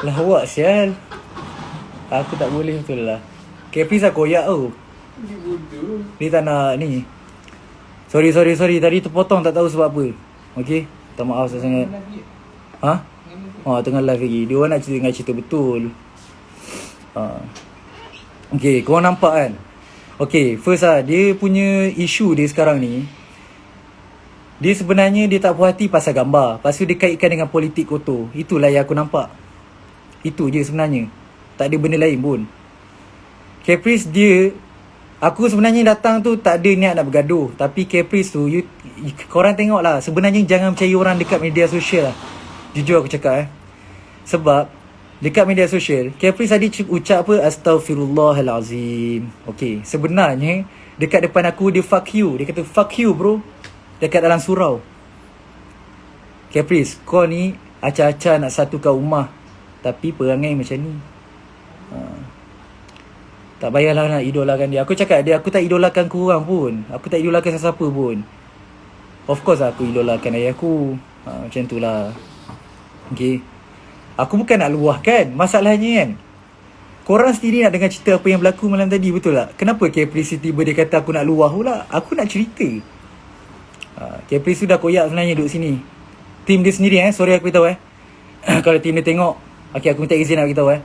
Lawak sial. Aku tak boleh betul lah. Caprice lah koyak tu. Dia bodoh. Dia tak nak ni. Sorry. Tadi terpotong tak tahu sebab apa. Okay. Tak maaf sangat. Ha? Oh, tengah live lagi. Dia orang nak cerita betul. Okay, korang nampak kan? Okay, first lah. Dia punya isu dia sekarang ni. Dia sebenarnya dia tak puas hati pasal gambar. Lepas tu dia kaitkan dengan politik kotor. Itulah yang aku nampak. Itu je sebenarnya. Tak ada benda lain pun. Caprice dia, aku sebenarnya datang tu tak ada niat nak bergaduh. Tapi Caprice tu, korang tengok lah. Sebenarnya jangan percaya orang dekat media sosial lah. Jujur aku cakap Sebab dekat media sosial, Caprice tadi ucap apa? Astaghfirullahalazim. Okay, sebenarnya dekat depan aku dia fuck you. Dia kata fuck you bro. Dekat dalam surau. Caprice, kau ni acah-acah nak satukan rumah, tapi perangai macam ni. Tak payahlah nak idolakan dia. Aku cakap dia, aku tak idolakan korang pun. Aku tak idolakan sesiapa pun. Of course aku idolakan ayah aku. Macam tu lah. Okay. Aku bukan nak luahkan. Masalahnya kan, korang sendiri nak dengar cerita apa yang berlaku malam tadi, betul tak? Kenapa Caprice tiba dia kata aku nak luah pula? Aku nak cerita. Caprice tu dah koyak sebenarnya duduk sini. Tim dia sendiri sorry aku beritahu kalau tim dia tengok, okay, aku minta izin nak beritahu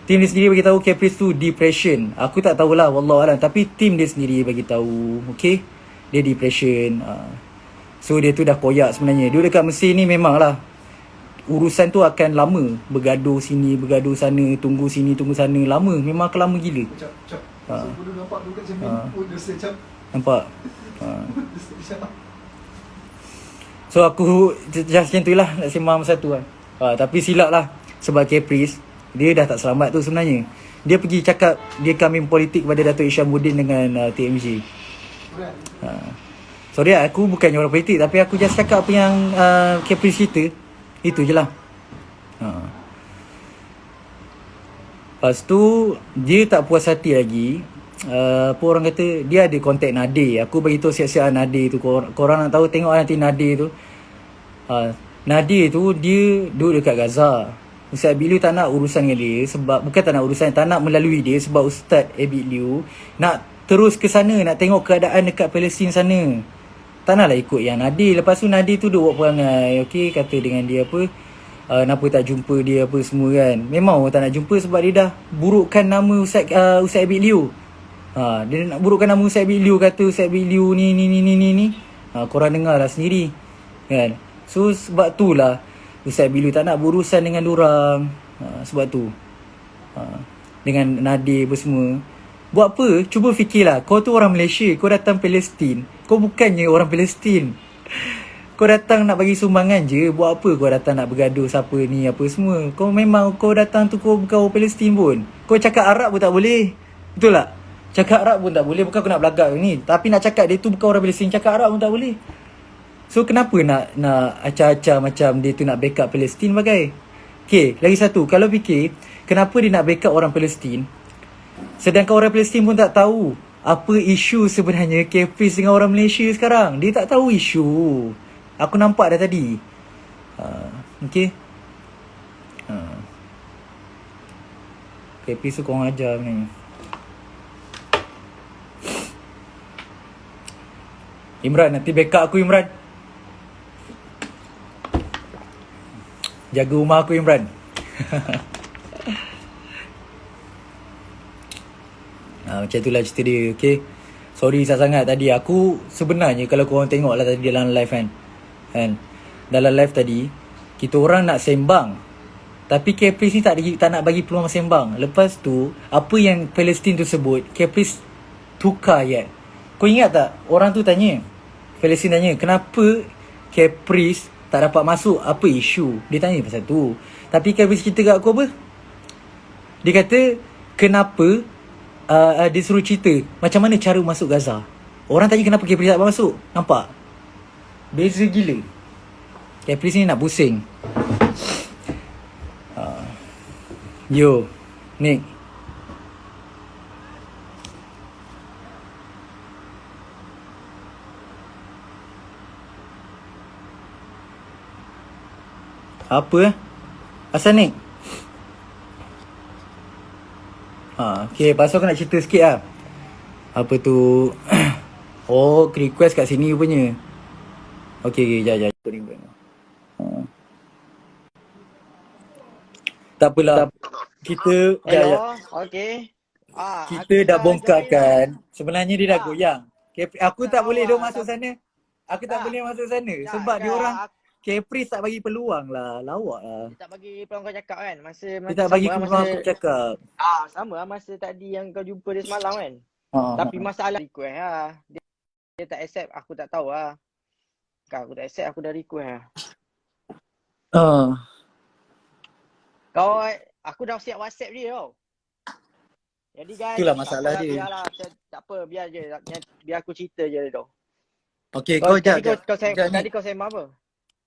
tim dia sendiri bagi tahu Caprice tu depression. Aku tak tahulah, wallahualam, tapi tim dia sendiri bagi tahu, okay, dia depression. So dia tu dah koyak sebenarnya. Dia dekat Mesir ni memanglah urusan tu akan lama. Bergaduh sini, bergaduh sana, tunggu sini, tunggu sana. Lama, memang akan lama gila. Cap. So, bodoh nampak tu kat cermin. Bodoh secap. Nampak? Bodoh secap. So aku just macam tu lah nak sembang satu kan. Tapi silap lah. Sebab Caprice, dia dah tak selamat tu sebenarnya. Dia pergi cakap dia kambing politik kepada Dato' Isyamuddin dengan TMJ. Sorry lah, aku bukannya orang politik, tapi aku just cakap apa yang Caprice cerita. Itu je lah. Lepas tu dia tak puas hati lagi. Apa orang kata, dia ada kontak Nadir. Aku beritahu siap-siap Nadir tu. Korang nak tahu, tengok nanti Nadir tu. Nadir tu dia duduk dekat Gaza. Ustaz Abid Liu tak nak urusan dengan dia. Sebab, bukan tak nak urusan, tak nak melalui dia. Sebab Ustaz Abid Liu nak terus ke sana, nak tengok keadaan dekat Palestin sana. Tak naklah ikut yang Nadir. Lepas tu Nadir tu duk buat perangai, okay, kata dengan dia apa, kenapa tak jumpa dia apa semua kan. Memang orang tak nak jumpa sebab dia dah burukkan nama Ustaz Abid Liu. Dia nak burukkan nama Ustaz Abid Liu. Kata Ustaz Abid Liu ni. Korang dengar lah sendiri kan. So sebab tu lah Ustaz Abid Liu tak nak berurusan dengan dorang. Sebab tu dengan Nadir apa semua. Buat apa? Cuba fikirlah. Kau tu orang Malaysia, kau datang Palestin. Kau bukannya orang Palestin. Kau datang nak bagi sumbangan je. Buat apa kau datang nak bergaduh siapa ni apa semua. Kau memang kau datang tu kau bukan orang Palestin pun. Kau cakap Arab pun tak boleh. Betul tak? Cakap Arab pun tak boleh. Bukan aku nak belagak ni, tapi nak cakap dia tu bukan orang Palestin, cakap Arab pun tak boleh. So kenapa nak acah-acah macam dia tu nak backup Palestin bagai? Okay, lagi satu. Kalau fikir, kenapa dia nak backup orang Palestin, sedangkan orang Palestin pun tak tahu apa isu sebenarnya Caprice dengan orang Malaysia sekarang. Dia tak tahu isu. Aku nampak dah tadi. Okay. Caprice tu korang ajar ni. Imran, nanti backup aku Imran. Jaga rumah aku Imran. Macam itulah cerita dia, okay. Sorry sangat-sangat tadi. Aku sebenarnya kalau korang tengok lah tadi dalam live kan, dalam live tadi kita orang nak sembang, tapi Caprice ni tak nak bagi peluang sembang. Lepas tu apa yang Palestin tu sebut, Caprice tukar ayat. Kau ingat tak orang tu tanya, Palestin tanya, kenapa Caprice tak dapat masuk, apa isu? Dia tanya pasal tu. Tapi Caprice cerita kat aku apa? Dia kata kenapa dia suruh cerita macam mana cara masuk Gaza. Orang tanya kenapa Caprice tak dapat masuk. Nampak? Beza gila. Caprice ni nak pusing. Yo, Nick. Apa? Asal Nick? Okay, lepas tu aku nak cerita sikit lah. Apa tu? Oh, request kat sini punya. Okay, jap. Aku ring bell. Tak apalah. Kita, jap. Hello, okey. Kita Aku dah dah bongkar join dah. kan. Sebenarnya dia dah Ah, goyang. Aku tak boleh dia awal masuk sana. Aku tak tak, boleh masuk sana. tak Sebab dia kan. orang Caprice tak bagi peluang lah. Lawak lah. Dia tak bagi peluang kau cakap kan. Dia tak bagi Sama lah peluang masa aku cakap. sama lah masa tadi yang kau jumpa dia semalam kan. Tapi Ha. masalah request lah. Dia tak accept, aku tak tahu lah. Kan aku tak accept, aku dah request lah. Ha. Aku dah siap WhatsApp dia tau. Jadi guys, Itulah tak masalah apalah, dia. biarlah. Tak apa, biar je. Biar aku cerita je tu. Okay, kau jap. Tadi kau sembang apa?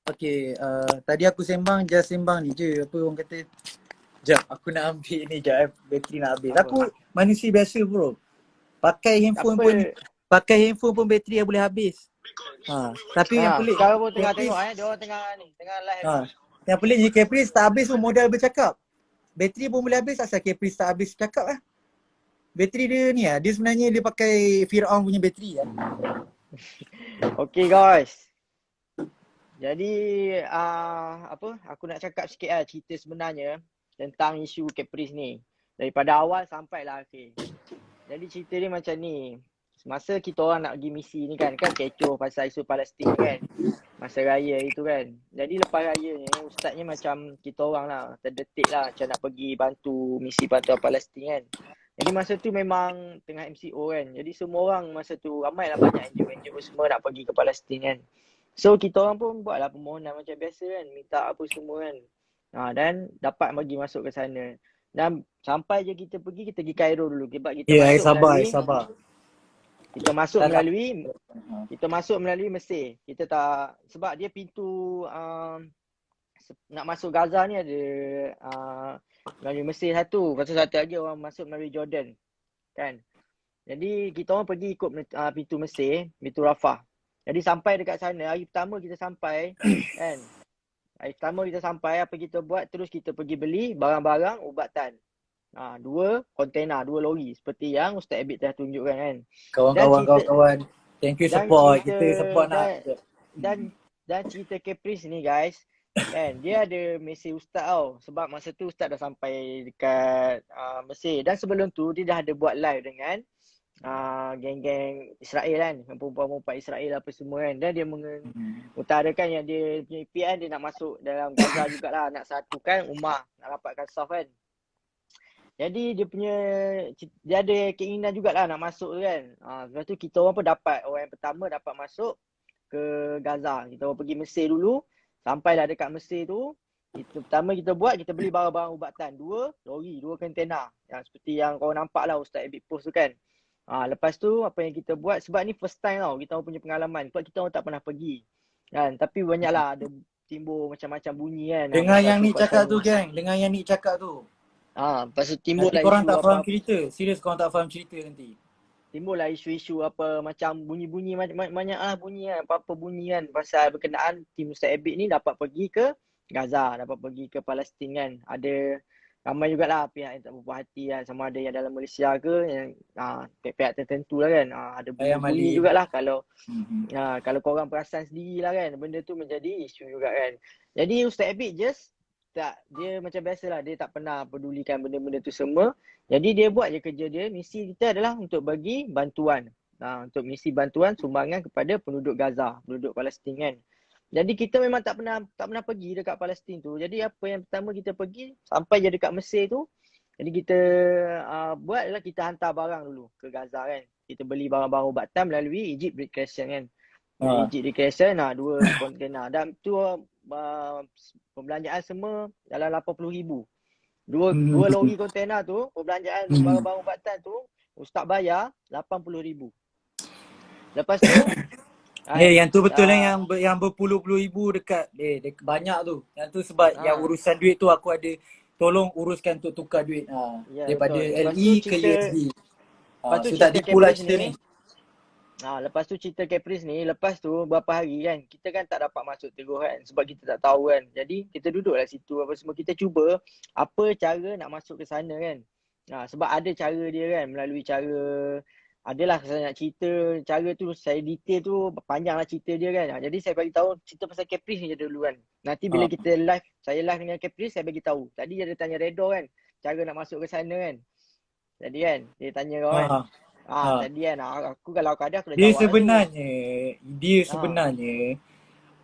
Okay, tadi aku just sembang ni je. Apa orang kata? Jap, aku nak ambil ni jap. Bateri nak habis. Apa? Aku manusia biasa bro. Pakai handphone pun bateri dah boleh habis. Tapi yang pelik. Sekarang pun tengah Caprice- tengok dia orang tengah live. Yang pelik je Caprice tak habis pun modal bercakap. Bateri pun boleh habis, asal Caprice tak habis cakap lah. Bateri dia ni lah, dia sebenarnya dia pakai Fir'aun punya bateri lah. Okay guys. Jadi aku nak cakap sikit lah cerita sebenarnya tentang isu Caprice ni. Daripada awal sampai lah akhir. Jadi cerita dia macam ni. Masa kita orang nak pergi misi ni kan kecoh pasal isu Palestin kan. Masa raya itu kan. Jadi lepas raya ni ustaznya macam kita orang lah terdetik lah macam nak pergi bantu misi bantuan Palestin kan. Jadi masa tu memang tengah MCO kan. Jadi semua orang masa tu ramailah banyak NGO semua nak pergi ke Palestin kan. So kita orang pun buatlah permohonan macam biasa kan. Minta apa semua kan. Dan dapat bagi masuk ke sana. Dan sampai je kita pergi Cairo dulu. Sebab kita Sabar. Kita masuk melalui Mesir. Kita tak, sebab dia pintu nak masuk Gaza ni ada melalui Mesir satu. Lepas tu satu lagi orang masuk melalui Jordan. Kan. Jadi kita orang pergi ikut pintu Mesir, pintu Rafah. Jadi sampai dekat sana, hari pertama kita sampai kan. Hari pertama kita sampai, apa kita buat? Terus kita pergi beli barang-barang ubatan. 2 kontainer, 2 lori seperti yang Ustaz Abid telah tunjukkan kan. Kawan-kawan, thank you support. Kita support nak. Dan cerita Caprice ni guys, kan dia ada mesej Ustaz tau. Sebab masa tu Ustaz dah sampai dekat Mesir. Dan sebelum tu dia dah ada buat live dengan geng-geng Israel kan, perempuan-perempuan Israel apa semua kan. Dan dia mengutarakan yang dia punya impian dia nak masuk dalam Gaza jugalah, nak satukan ummah, nak rapatkan saf kan. Jadi dia ada keinginan jugalah nak masuk tu kan. Lepas tu kita orang pun orang yang pertama dapat masuk ke Gaza. Kita orang pergi Mesir dulu. Sampailah dekat Mesir tu, pertama kita beli barang-barang ubatan. 2 lori, 2 kontena. Yang seperti yang kau nampak lah Ustaz Abid post tu kan. Lepas tu apa yang kita buat, sebab ni first time tau kita orang punya pengalaman. Sebab kita orang tak pernah pergi. Kan, tapi banyaklah ada timbul macam-macam bunyi kan. Dengar yang Nick cakap tu geng, lepas tu timbul lah korang isu tak faham cerita. Serius korang tak faham cerita nanti. Timbul lah isu-isu apa macam bunyi-bunyi banyak lah bunyi kan. Apa-apa bunyi kan pasal berkenaan tim Ustaz Abid ni dapat pergi ke Gaza, dapat pergi ke Palestin kan. Ada ramai jugalah pihak yang tak berpuas hati kan. Sama ada yang dalam Malaysia ke yang pihak tertentu lah kan. Ada bunyi jugalah kalau kalau korang perasan sendiri lah kan. Benda tu menjadi isu juga kan. Jadi Ustaz Abid dia macam biasalah, dia tak pernah pedulikan benda-benda tu semua. Jadi dia buat je kerja dia. Misi kita adalah untuk bagi bantuan. Untuk misi bantuan sumbangan kepada penduduk Gaza, penduduk Palestin kan. Jadi kita memang tak pernah pergi dekat Palestin tu. Jadi apa yang pertama kita pergi, sampai je dekat Mesir tu. Jadi kita buat adalah kita hantar barang dulu ke Gaza kan. Kita beli barang-barang ubatan melalui Egypt Red Crescent kan. Egypt Red Crescent 2 kontainer. Dan tu pembelanjaan semua dalam 80,000. 2 lori kontainer tu, perbelanjaan barang-barang ubatan tu, Ustaz bayar 80,000. Lepas tu yang tu betul lah yang berpuluh-puluh ribu dekat banyak tu. Yang tu sebab yang urusan duit tu aku ada tolong uruskan untuk tukar duit daripada LE ke USD. So tak tipu lah cerita ni. Lepas tu cerita Caprice ni, lepas tu berapa hari kan, kita kan tak dapat masuk terus kan, sebab kita tak tahu kan. Jadi kita duduklah situ apa semua, kita cuba apa cara nak masuk ke sana kan. Sebab ada cara dia kan, melalui cara, adalah saya nak cerita cara tu, saya detail tu panjang lah cerita dia kan. Jadi saya bagi tahu cerita pasal Caprice ni je dulu kan. Nanti bila Ha. kita live, saya live dengan Caprice, saya bagi tahu. Tadi dia ada tanya Redo kan, cara nak masuk ke sana kan. Jadi kan, dia tanya kau kan. Ha. Ha. Tadi kan, aku kalau kau ada aku dah Dia jawab lah tu. sebenarnya, dia Ha. sebenarnya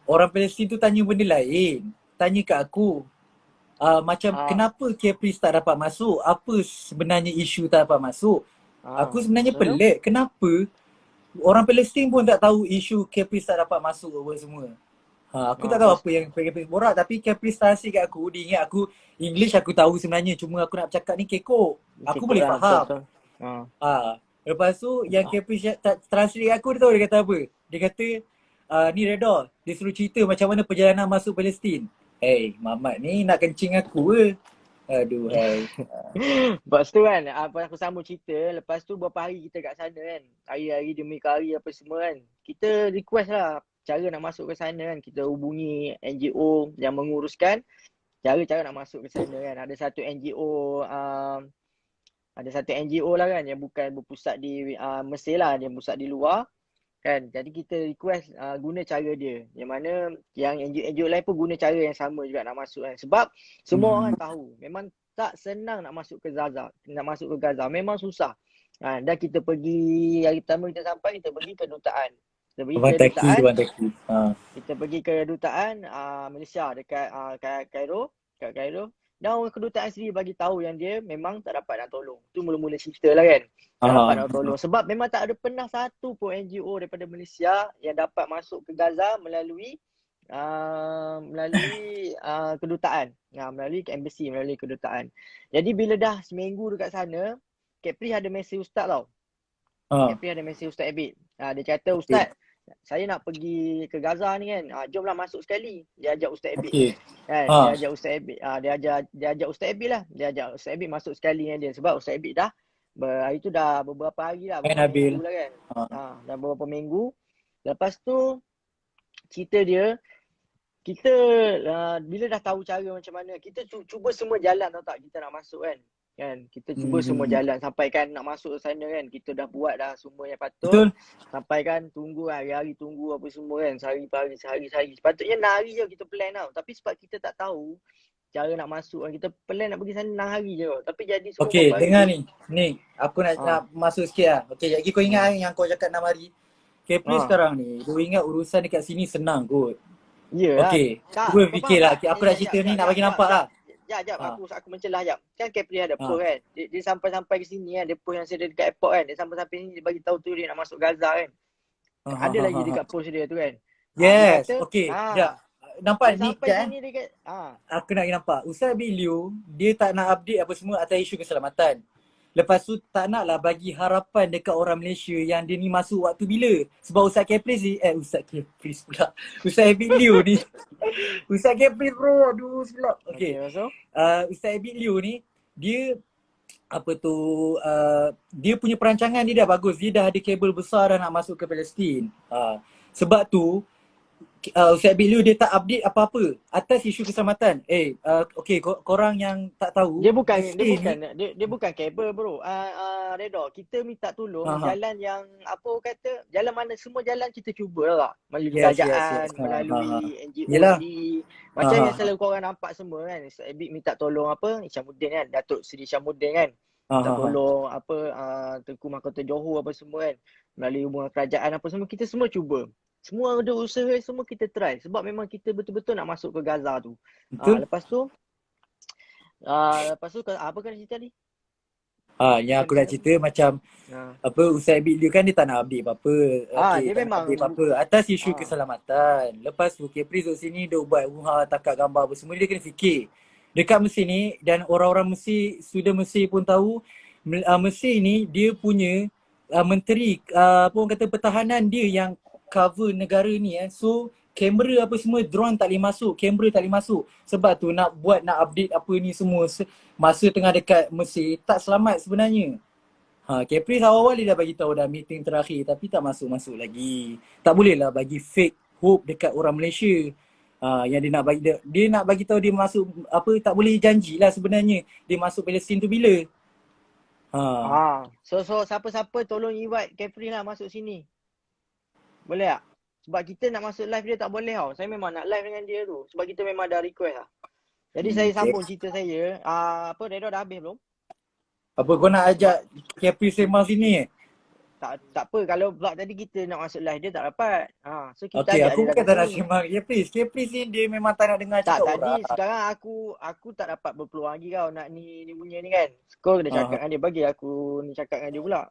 orang Palestin tu tanya benda lain. Tanya kat aku. Macam Ha. kenapa Caprice tak dapat masuk? Apa sebenarnya isu tak dapat masuk? Aku sebenarnya Betul? pelik. Kenapa orang Palestin pun tak tahu isu Caprice tak dapat masuk apa semua. Aku tak tahu apa yang Caprice borak, tapi Caprice tasik kat aku. Dia ingat aku English aku tahu sebenarnya. Cuma aku nak bercakap ni kekok. Aku boleh faham. Betul. Lepas tu yang Caprice translate kat aku, dia tahu dia kata apa? Dia kata, ni Redor, dia suruh cerita macam mana perjalanan masuk Palestin. Hey, Mamat ni nak kencing aku ke? Aduh, hai. Lepas tu kan, aku sambung cerita. Lepas tu berapa hari kita kat sana kan. Hari-hari demi hari apa semua kan. Kita request lah cara nak masuk ke sana kan. Kita hubungi NGO yang menguruskan cara-cara nak masuk ke sana kan. Ada satu NGO, lah kan yang bukan berpusat di Mesir lah. Dia pusat di luar kan. Jadi kita request guna cara dia. Yang mana yang NGO lain pun guna cara yang sama juga nak masuk kan. Sebab semua orang tahu memang tak senang nak masuk ke Gaza. Nak masuk ke Gaza memang susah. Dan kita pergi, hari pertama kita sampai, kita pergi ke kedutaan. Kita pergi ke kedutaan. Kita pergi ke kedutaan Malaysia dekat Cairo. Dan orang kedutaan sendiri bagi tahu yang dia memang tak dapat nak tolong. Tu mula-mula cerita lah kan. Tak dapat nak tolong. Sebab memang tak ada pernah satu pun NGO daripada Malaysia yang dapat masuk ke Gaza melalui kedutaan. Melalui embassy, melalui kedutaan. Jadi bila dah seminggu dekat sana, Caprice ada mesej ustaz tau. Caprice ada mesej Ustaz Abid. Dia kata, Ustaz, saya nak pergi ke Gaza ni kan. Jomlah masuk sekali. Dia ajak Ustaz Abid. Kan? Dia ajak Ustaz Abid. Dia ajak Ustaz Abid lah. Dia ajak Ustaz Abid masuk sekali dengan dia. Sebab Ustaz Abid dah hari tu dah beberapa hari lah. Beberapa minggu lah kan. Dah beberapa minggu. Lepas tu cerita dia, kita bila dah tahu cara macam mana, kita cuba semua jalan tau tak kita nak masuk kan. Kita cuba semua jalan sampai kan nak masuk ke sana kan. Kita dah buat dah semua yang patut. Betul. Sampai kan tunggu hari-hari tunggu apa semua kan. Sehari-hari. Sepatutnya 6 hari je kita plan tau. Tapi sebab kita tak tahu cara nak masuk kan. Kita plan nak pergi sana 6 hari je. Tapi jadi semua dengar ni. Ni, aku nak masuk sikit lah. Lagi kau ingat yang kau cakap 6 hari. Caprice sekarang ni, kau ingat urusan dekat sini senang kot. Ya. Cuba fikir lah. Aku nak cerita ni nak bagi nampak lah. Aku mencelah jap. Kan Caprice ada post kan. Dia sampai ke sini kan. Dia post yang saya dekat airport kan. Dia sampai sini dia bagi tahu tu dia nak masuk Gaza kan. Ada lagi dekat post dia tu kan. Yes. Nampak ni kan. Dekat, aku nak nampak. Ustaz Abid Liu, dia tak nak update apa semua atas isu keselamatan. Lepas tu tak naklah bagi harapan dekat orang Malaysia yang dia ni masuk waktu bila. Sebab Ustaz Caprice ni, Ustaz Caprice pula. Ustaz Abid Liu ni. Ustaz Caprice bro, aduh silap. Ustaz Abid Liu ni, dia dia punya perancangan dia dah bagus. Dia dah ada kabel besar dah nak masuk ke Palestin. Sebab tu, Ustaz Abid Liu dia tak update apa-apa atas isu keselamatan. Korang yang tak tahu, dia bukan kabel bro. Redo, kita minta tolong jalan yang jalan mana semua jalan kita cuba lah. Melalui kerajaan, melalui NGO sendiri. Macam yang selalu korang nampak semua kan. Ustaz Abid minta tolong Isyamuddin kan, Datuk Seri Isyamuddin kan. Minta tolong Tengku Mahkota Johor apa semua kan. Melalui hubungan kerajaan apa semua, kita semua cuba. Semua ada usaha, semua kita try. Sebab memang kita betul-betul nak masuk ke Gaza tu. Lepas tu apa kena cerita ni? Yang aku nak cerita macam Ustaz Abid Liu kan dia tak nak update apa-apa. Dia memang update apa-apa atas isu keselamatan. Lepas tu Caprice duduk sini dia buat takat gambar apa semua, dia kena fikir. Dekat Mesir ni, dan orang-orang Mesir, student Mesir pun tahu, Mesir ni dia punya menteri orang kata pertahanan dia yang cover negara ni so kamera apa semua drone tak boleh masuk, kamera tak boleh masuk. Sebab tu nak update apa ni semua masa tengah dekat Mesir tak selamat sebenarnya. Caprice awal-awal dia dah bagi tahu dah meeting terakhir, tapi tak masuk lagi. Tak boleh lah bagi fake hope dekat orang Malaysia. Yang dia nak bagi tahu dia masuk tak boleh janji lah sebenarnya dia masuk Palestin tu bila. Ha. So siapa-siapa tolong invite Capri lah masuk sini. Boleh tak? Sebab kita nak masuk live dia tak boleh tau. Saya memang nak live dengan dia tu. Sebab kita memang dah request lah. Jadi saya sambung cerita saya. Apa Redo dah habis belum? Apa kau nak ajak Capri sembang sini? Tak apa, kalau pula tadi kita nak masuk live dia tak dapat. So kita Okey, ajak aku dia bukan datang tak nak sini. sembang Capri. Capri ni dia memang tak nak dengar Tak, cakap tadi orang. sekarang aku tak dapat berpeluang lagi kau nak ni punya ni kan. Kau kena cakap dengan dia, bagi aku ni cakap dengan dia pula.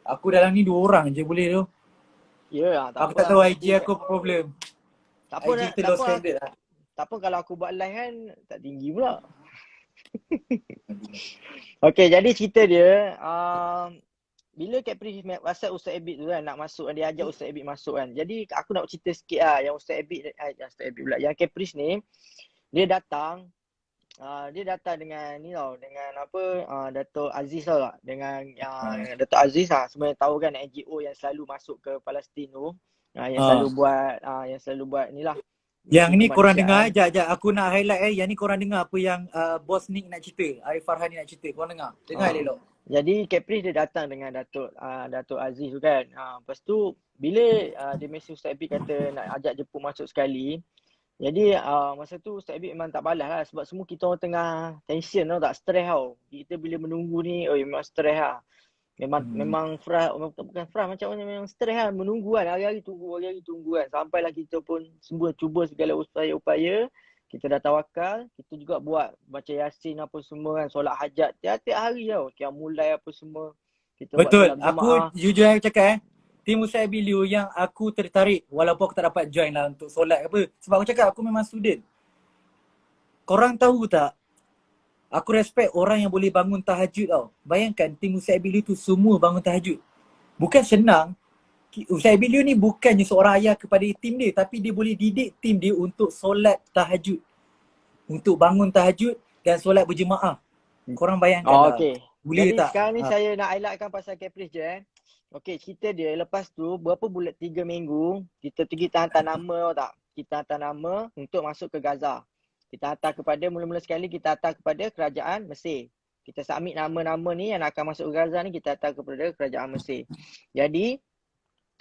Aku dalam ni 2 orang je boleh tu. Ya, tak Aku apa tak lah. tahu IG Nanti aku apa problem. tak apa, IG kita low standard lah. tak apa kalau aku buat live kan tak tinggi pula. Okey, jadi cerita dia bila Capri WhatsApp Ustaz Abid tu kan nak masuk, dia ajak Ustaz Abid masuk kan. Jadi aku nak cerita sikit lah yang Ustaz Abid pula, yang Capri ni dia datang dengan ni tau, dengan apa Dato' Aziz tau tak, dengan Dato' Aziz sebenarnya tahu kan NGO yang selalu masuk ke Palestin tu, yang selalu buat ni lah. Yang ni korang kemanusiaan. dengar, ajak aku nak highlight yang ni korang dengar apa yang Bos Nick nak cerita, Arif Farhan ni nak cerita, korang dengar elok. Jadi Capri dia datang dengan Dato' Aziz tu kan. Lepas tu bila dia mesej Ustaz Abid kata nak ajak jemput masuk sekali. Jadi masa tu Ustaz Abid memang tak balas lah sebab semua kita orang tengah tension tau, tak stres tau. Kita bila menunggu ni memang stres lah. Memang bukan frust, macam mana, memang stres lah menunggu kan, hari-hari tunggu kan. Sampailah kita pun semua cuba segala upaya. Kita dah tawakal, kita juga buat baca Yasin apa semua kan, solat hajat tiap-tiap hari tau, mulai apa semua. Kita Betul, buat solat aku jemaah. jujur aku cakap tim Ustaz Abid Liu yang aku tertarik walaupun aku tak dapat join lah untuk solat apa. Sebab aku cakap aku memang student. Korang tahu tak, aku respect orang yang boleh bangun tahajud tau. Bayangkan tim Ustaz Abid Liu tu semua bangun tahajud. Bukan senang. Ustaz Abid Liu ni bukannya seorang ayah kepada tim dia, tapi dia boleh didik tim dia untuk solat tahajud. Untuk bangun tahajud dan solat berjemaah. Korang bayangkan tak? Okey. Boleh Jadi tak? sekarang ni saya nak highlightkan pasal Caprice je. Okey, cerita dia lepas tu berapa bulan 3 minggu kita hantar nama tau tak? Kita hantar nama untuk masuk ke Gaza. Kita hantar kepada mula-mula sekali kita hantar kepada kerajaan Mesir. Kita submit nama-nama ni yang akan masuk ke Gaza ni, kita hantar kepada kerajaan Mesir. Jadi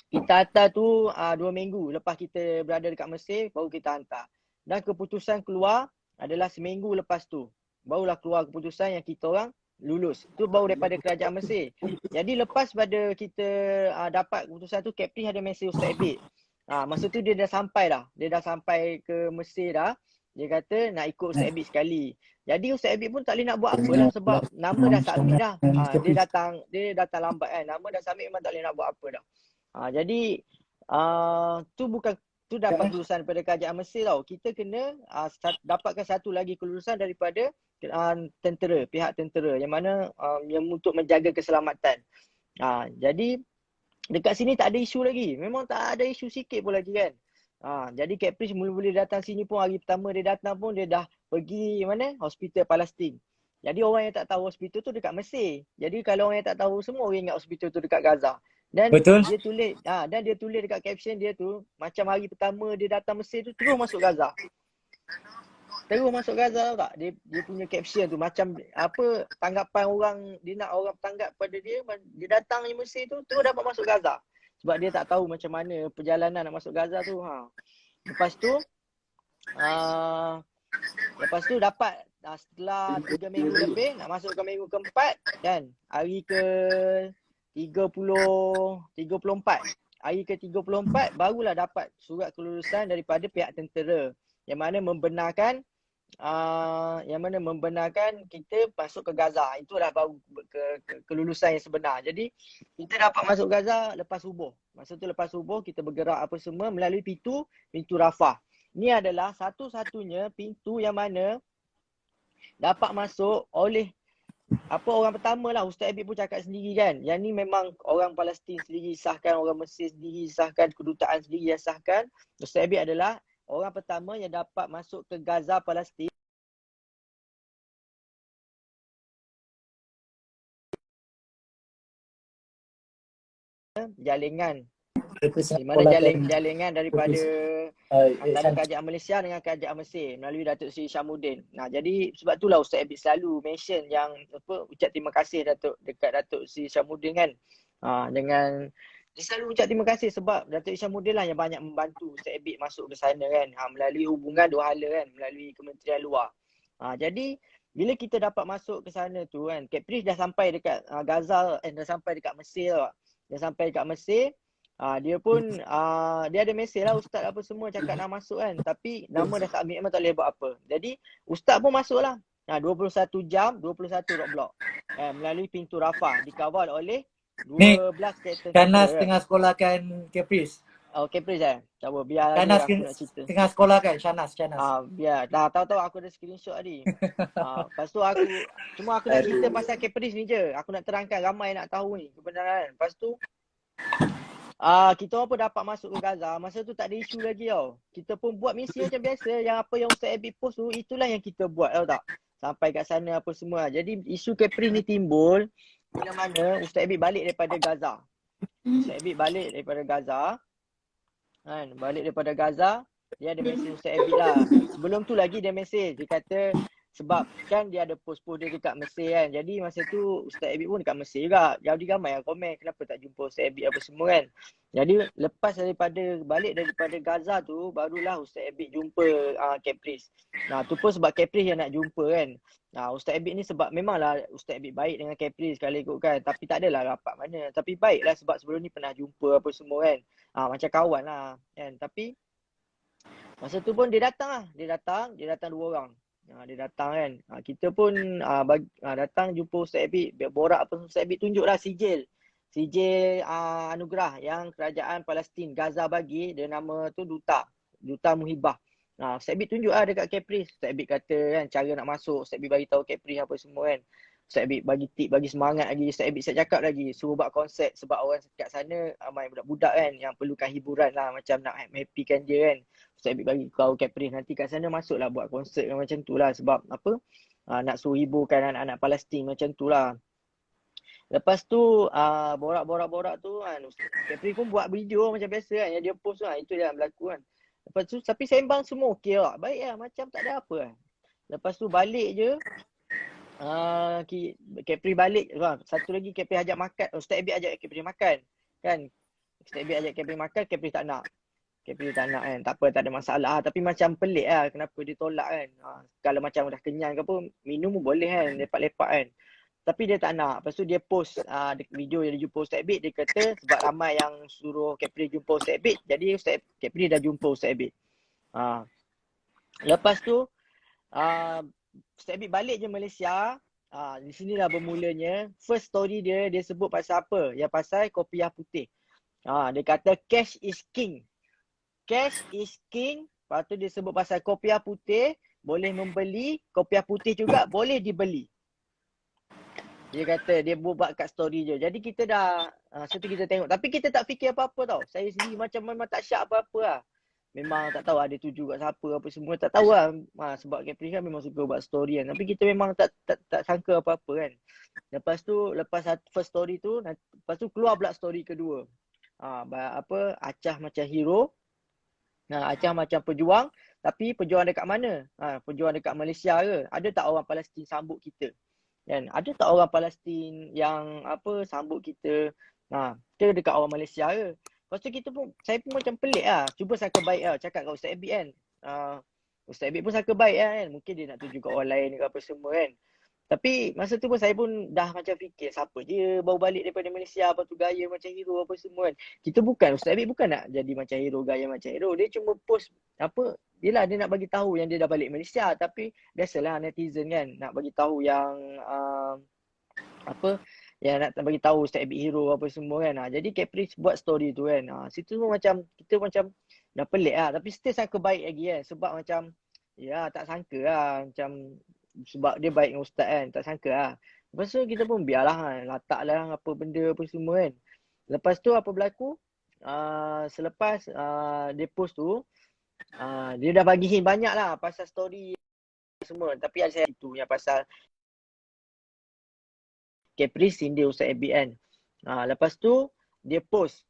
kita hantar tu 2 minggu lepas kita berada dekat Mesir baru kita hantar. Dan keputusan keluar adalah seminggu lepas tu. Barulah keluar keputusan yang kita orang lulus. Tu baru daripada kerajaan Mesir. Jadi lepas pada kita dapat keputusan tu, Capri ada mesej Ustaz Abid. Masa tu dia dah sampai dah. Dia dah sampai ke Mesir dah. Dia kata nak ikut Ustaz Abid sekali. Jadi Ustaz Abid pun tak boleh nak buat apa lah sebab nama dah submit dah. Dia datang lambat kan. Nama dah submit memang tak boleh nak buat apa dah. Jadi tu dapat kelulusan daripada kerajaan Mesir tau. Kita kena dapatkan satu lagi kelulusan daripada pihak tentera yang mana yang untuk menjaga keselamatan. Jadi dekat sini tak ada isu lagi. Memang tak ada isu sikit pun lagi kan. Jadi Caprice mula-mula datang sini pun, hari pertama dia datang pun dia dah pergi mana? Hospital Palestin. Jadi orang yang tak tahu hospital tu dekat Mesir. Jadi kalau orang yang tak tahu, semua orang ingat hospital tu dekat Gaza. Dan Betul. dia tulis dekat caption dia tu, macam hari pertama dia datang Mesir tu terus masuk Gaza. Terus masuk Gaza tau tak? Dia punya caption tu macam apa tanggapan orang, dia nak orang tanggap pada dia datang di Mesir tu terus dapat masuk Gaza. Sebab dia tak tahu macam mana perjalanan nak masuk Gaza tu. Lepas tu dapat setelah 3 minggu lebih nak masuk ke minggu keempat kan, hari ke 34. Hari ke 34 barulah dapat surat kelulusan daripada pihak tentera yang mana membenarkan kita masuk ke Gaza. Itulah baru kelulusan yang sebenar. Jadi kita dapat masuk Gaza lepas subuh. Masa tu lepas subuh kita bergerak apa semua melalui pintu Rafah. Ini adalah satu-satunya pintu yang mana dapat masuk oleh orang pertama lah. Ustaz Abid pun cakap sendiri kan, yang ni memang orang Palestin sendiri sahkan, orang Mesir sendiri sahkan, kedutaan sendiri yang sahkan. Ustaz Abid adalah orang pertama yang dapat masuk ke Gaza, Palestin. Jalingan Caprice Di nak mana sekolahkan jalingan daripada Caprice. antara Shan. kerajaan Malaysia dengan kerajaan Mesir melalui Datuk Seri Syamuddin. Nah, jadi sebab itulah Ustaz Abid selalu mention yang ucap terima kasih dekat Datuk Seri Syamuddin kan. Dengan dia selalu ucap terima kasih sebab Datuk Seri Syamuddin lah yang banyak membantu Ustaz Abid masuk ke sana kan. Melalui hubungan dua hala kan, melalui Kementerian Luar. Jadi bila kita dapat masuk ke sana tu kan, Caprice dah sampai dekat Gaza, dah sampai dekat Mesir tau. Dah sampai dekat Mesir. Dia pun dia ada mesej lah ustaz apa semua cakap nak masuk kan, tapi nama dah submit memang tak boleh buat apa. Jadi ustaz pun masuk lah 21 jam 21 roadblock melalui pintu Rafah, dikawal oleh Ni 12 kereta Shanas tentera. tengah sekolahkan Caprice. Caprice tak apa, biar Shanas aja aku nak cerita. tengah sekolahkan Shanas. Biar dah tahu aku ada screenshot tadi. Lepas tu aku nak cerita pasal Caprice ni je. Aku nak terangkan ramai nak tahu ni kebenaran. Lepas tu kita orang pun dapat masuk ke Gaza. Masa tu tak ada isu lagi tau. Kita pun buat misi macam biasa. Yang apa yang Ustaz Abid post tu, itulah yang kita buat tau tak. Sampai kat sana apa semua. Jadi isu Caprice ni timbul bila mana Ustaz Abid balik daripada Gaza. Ustaz Abid balik daripada Gaza. Balik daripada Gaza, dia ada mesej Ustaz Abid lah. Sebelum tu lagi dia mesej. Dia kata sebab kan dia ada post-post dia dekat Mesir kan. Jadi masa tu Ustaz Abid pun dekat Mesir juga. Jadi ramai yang komen kenapa tak jumpa Ustaz Abid apa semua kan. Jadi lepas balik daripada Gaza tu, barulah Ustaz Abid jumpa Caprice. Tu pun sebab Caprice yang nak jumpa kan. Ustaz Abid ni sebab memanglah Ustaz Abid baik dengan Caprice kalau ikutkan. Tapi tak adalah rapat mana. Tapi baiklah sebab sebelum ni pernah jumpa apa semua kan. Macam kawan lah kan. Tapi masa tu pun dia datang lah. Dia datang 2 orang. Dia datang kan. Kita pun datang jumpa Ustaz Abid. Borak apa Ustaz Abid tunjuk lah sijil anugerah yang kerajaan Palestin Gaza bagi. Dia nama tu Duta Muhibah. Ustaz Abid tunjuk lah dekat Caprice. Ustaz Abid kata kan cara nak masuk. Ustaz Abid bagi tahu Caprice apa semua kan. Ustaz Abid bagi tip, bagi semangat lagi. Ustaz Abid saya cakap lagi, suruh buat konsert sebab orang kat sana ramai budak-budak kan yang perlukan hiburan lah, macam nak happykan dia kan. Ustaz Abid bagi tahu Caprice nanti kat sana masuklah buat konsert macam tu lah sebab apa? Nak suruh hiburkan anak-anak Palestin macam tu lah. Lepas tu borak-borak tu kan, Caprice pun buat video macam biasa kan yang dia post lah, itu yang berlaku kan. Lepas tu tapi sembang semua okey lah, baik lah, macam tak ada apa lah. Lepas tu balik je, Caprice balik. Satu lagi Caprice ajak makan. Ustaz Abid ajak Caprice makan kan. Ustaz Abid ajak Caprice makan, Caprice tak nak. Caprice tak nak kan. Tak apa, tak ada masalah. Tapi macam pelik lah kenapa dia tolak kan. Kalau macam dah kenyang ke apa, minum pun boleh kan, lepak-lepak kan. Tapi dia tak nak. Lepas tu dia post video yang dia jumpa Ustaz Abid. Dia kata sebab ramai yang suruh Caprice jumpa Ustaz Abid, jadi Caprice dah jumpa Ustaz Abid. Lepas tu Ustaz Abid balik je Malaysia. Di sinilah bermulanya first story dia sebut pasal apa? Yang pasal kopiah putih. Dia kata cash is king. Cash is king. Lepas tu dia sebut pasal kopiah putih boleh membeli, kopiah putih juga boleh dibeli. Dia kata dia buat kat story je. Jadi kita dah situ kita tengok, tapi kita tak fikir apa-apa tau. Saya sendiri memang tak syak apa-apa lah. Memang tak tahu ada tuju kat siapa apa semua, tak tahu lah. Sebab Caprice kan memang suka buat story kan. Tapi kita memang tak sangka apa-apa kan. Lepas first story tu, lepas tu keluar pula story kedua. Acah macam hero. Acah macam pejuang, tapi pejuang dekat mana? Pejuang dekat Malaysia ke? Ada tak orang Palestin sambut kita? Kan? Ada tak orang Palestin yang sambut kita? Kita dekat orang Malaysia ke? Lepas tu saya pun macam pelik lah. Cuba sangka baik lah. Cakap kat Ustaz Abid kan. Ustaz Abid pun sangka baik lah kan. Mungkin dia nak tuju kat orang lain ke apa semua kan. Tapi masa tu pun saya pun dah macam fikir siapa dia baru balik daripada Malaysia, apa tu gaya macam hero apa semua kan. Ustaz Abid bukan nak jadi macam hero, gaya macam hero. Dia cuma post dia nak bagi tahu yang dia dah balik Malaysia. Tapi biasalah netizen kan nak bagi tahu yang yang nak bagi tahu Ustaz Abid hero apa semua kan. Jadi Caprice buat story tu kan. Situ pun macam kita macam dah pelik lah. Tapi still sangka baik lagi kan. Sebab macam tak sangka lah. Macam sebab dia baik dengan ustaz kan. Tak sangka lah. Lepas tu kita pun biarlah kan. Latak lah apa benda apa semua kan. Lepas tu apa berlaku? Selepas dia post tu, dia dah bagi hint banyak lah pasal story semua. Tapi ada saya itu yang pasal Caprice sindir Ustaz Abid kan. Lepas tu Dia post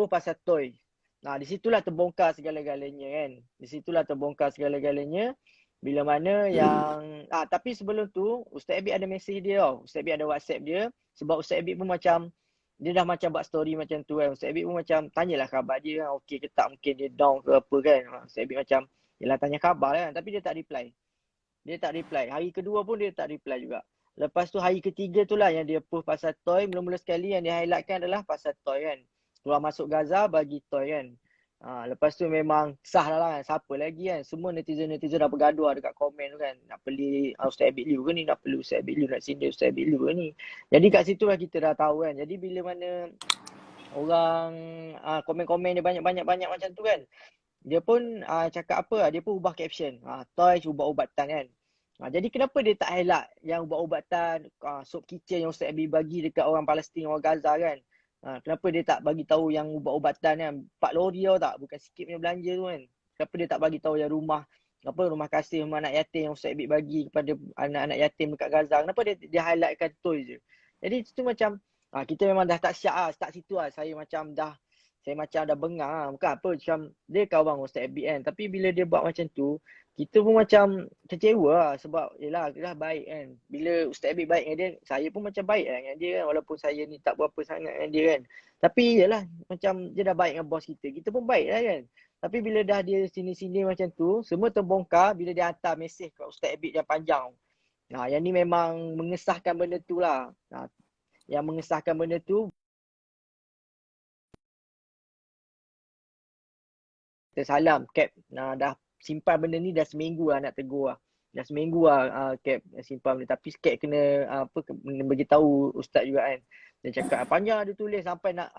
pasal toy. Nah, di situlah terbongkar segala-galanya kan. Di situlah terbongkar segala-galanya. Bila mana yang tapi sebelum tu Ustaz Abid ada mesej dia tau. Ustaz Abid ada WhatsApp dia sebab Ustaz Abid pun macam dia dah macam buat story macam tu kan. Ustaz Abid pun macam tanyalah khabar dia kan. Okey ke tak, mungkin dia down ke apa kan. Ustaz Abid macam yelah tanya khabar kan, tapi dia tak reply. Dia tak reply. Hari kedua pun dia tak reply juga. Lepas tu hari ketiga tu lah yang dia post pasal toy. Mula-mula sekali yang dia highlightkan adalah pasal toy kan. Keluar masuk Gaza bagi toy kan. Lepas tu memang sah lah kan. Siapa lagi kan. Semua netizen-netizen dah bergaduh dekat komen tu kan. Nak beli Ustaz Abid Liu ke ni. Nak beli Ustaz Abid Liu. Nak sindir Ustaz Abid Liu ke ni. Jadi kat situ lah kita dah tahu kan. Jadi bila mana orang komen-komen dia banyak-banyak macam tu kan. Dia pun cakap apa. Dia pun ubah caption. Toy ubat-ubatan kan. Jadi kenapa dia tak highlight yang ubat-ubatan, sop kitchen yang Ustaz Abid bagi dekat orang Palestin, orang Gaza kan. Kenapa dia tak bagi tahu yang ubat-ubatan kan, 4 lori tau tak, bukan sikit punya belanja tu kan. Kenapa dia tak bagi tahu yang rumah kasih rumah anak yatim yang Ustaz Abid bagi kepada anak-anak yatim dekat Gaza. Kenapa dia highlightkan tu je. Jadi itu macam kita memang dah tak siap lah, start situ lah. Saya macam dah bengang lah. Bukan apa, macam dia kawan Ustaz Abid kan. Tapi bila dia buat macam tu, kita pun macam kecewa lah sebab yelah dia dah baik kan. Bila Ustaz Abid baik dengan dia, saya pun macam baik lah dengan dia kan. Walaupun saya ni tak berapa sangat dengan dia kan. Tapi yelah macam dia dah baik dengan bos kita pun baik lah kan. Tapi bila dah dia sini-sini macam tu, semua terbongkar bila dia hantar mesej kat Ustaz Abid yang panjang. Yang ni memang mengesahkan benda tu lah. Yang mengesahkan benda tu, kita salam Cap, dah simpan benda ni dah seminggu lah nak tegur lah. Dah seminggu lah Cap simpan benda. Tapi Cap kena kena beritahu Ustaz juga kan. Dia cakap panjang dia tulis sampai nak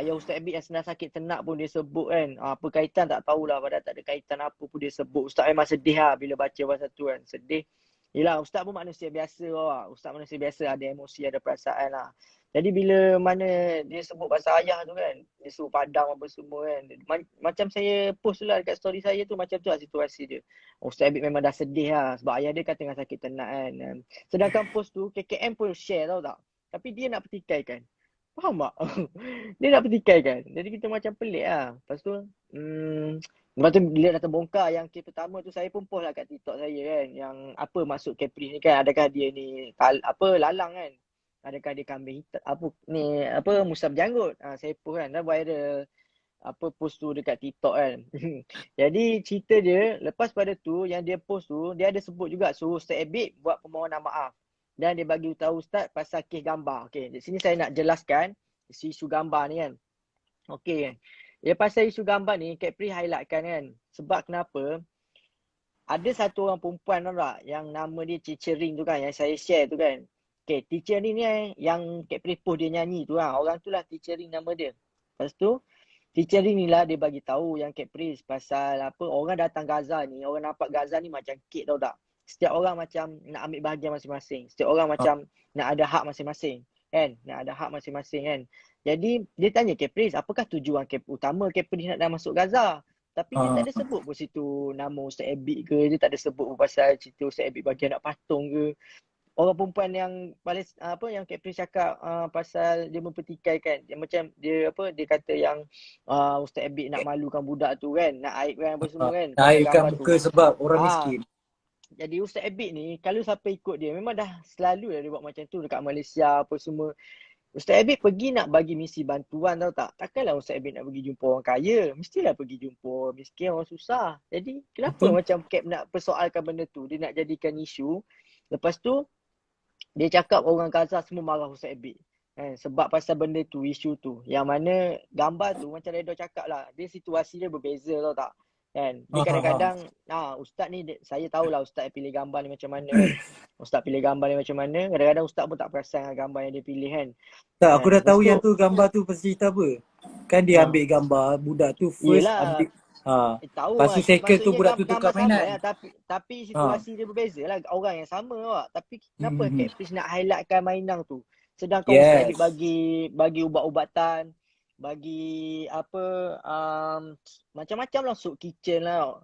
ayah Ustaz Abid yang senang sakit ternak pun dia sebut kan. Apa kaitan tak tahulah, padahal tak ada kaitan apa pun dia sebut. Ustaz memang sedih lah bila baca pasal tu kan. Sedih. Yelah Ustaz pun manusia biasa lah. Ustaz manusia biasa, ada emosi, ada perasaan lah. Jadi bila mana dia sebut pasal ayah tu kan, dia suruh padam apa semua kan. Macam saya post tu lah dekat story saya tu, macam tu lah situasi dia. Ustaz Abid memang dah sedih lah sebab ayah dia kan tengah sakit ternak kan. Sedangkan post tu KKM pun share tau tak. Tapi dia nak pertikaikan. Faham tak? Dia nak pertikaikan. Jadi kita macam pelik lah. Lepas tu, lepas tu bila dah terbongkar yang kes pertama tu, saya pun post lah kat TikTok saya kan. Yang apa maksud Capri ni kan. Adakah dia ni lalang kan. Adakah dia kambing hitam, musab janggut. Saya post kan, dah viral post tu dekat TikTok kan. Jadi cerita dia, lepas pada tu yang dia post tu, dia ada sebut juga suruh Ustaz Abid buat permohonan maaf. Dan dia bagi tahu Ustaz pasal kes gambar. Okey, di sini saya nak jelaskan isu gambar ni kan. Okey kan. Ya pasal isu gambar ni, Capri highlightkan kan. Sebab kenapa? Ada satu orang perempuan tau tak, yang nama dia Cicering tu kan, yang saya share tu kan. Okay, teacher ni yang Capri post dia nyanyi tu lah. Orang tu lah Teachering nama dia. Lepas tu, Teachering ni lah dia bagi tahu yang Capri pasal orang datang Gaza ni, orang nampak Gaza ni macam kek tau tak. Setiap orang macam nak ambil bahagian masing-masing. Setiap orang macam nak ada hak masing-masing. Kan? Nak ada hak masing-masing kan. Jadi, dia tanya Capri, apakah tujuan utama Capri nak masuk Gaza? Tapi dia tak ada sebut pun situ nama Ustaz Abid ke. Dia tak ada sebut pun pasal cerita Ustaz Abid bagi anak patung ke. Orang perempuan yang yang Capri cakap pasal dia mempertikaikan, dia macam dia kata yang Ustaz Abid nak malukan budak tu kan, nak aibkan apa semua kan, aibkan muka tu. Sebab orang miskin. Jadi Ustaz Abid ni kalau siapa ikut dia memang dah selalu dia buat macam tu dekat Malaysia apa semua. Ustaz Abid pergi nak bagi misi bantuan tau tak. Takkanlah Ustaz Abid nak pergi jumpa orang kaya. Mestilah pergi jumpa orang miskin, orang susah. Jadi kenapa macam Cap nak persoalkan benda tu, dia nak jadikan isu. Lepas tu dia cakap orang Gaza semua marah Ustaz Abid. Sebab pasal benda tu, isu tu. Yang mana gambar tu macam Redo cakap lah. Dia situasi dia berbeza tau tak. Kan? Dia kadang-kadang, Ustaz ni, saya tahulah Ustaz pilih gambar ni macam mana kan. Ustaz pilih gambar ni macam mana. Kadang-kadang Ustaz pun tak perasan dengan gambar yang dia pilih kan. Tak, aku dah tahu yang tu gambar tu pasal cerita apa. Kan dia ambil gambar budak tu first ambil. Tahu lepas tu second tu budak tu tukar mainan. Tapi situasi dia berbeza lah. Orang yang sama awak. Tapi kenapa Capri nak highlightkan mainan tu? Sedangkan Ustaz Abid bagi ubat-ubatan, bagi macam-macam lah, sup kitchen lah,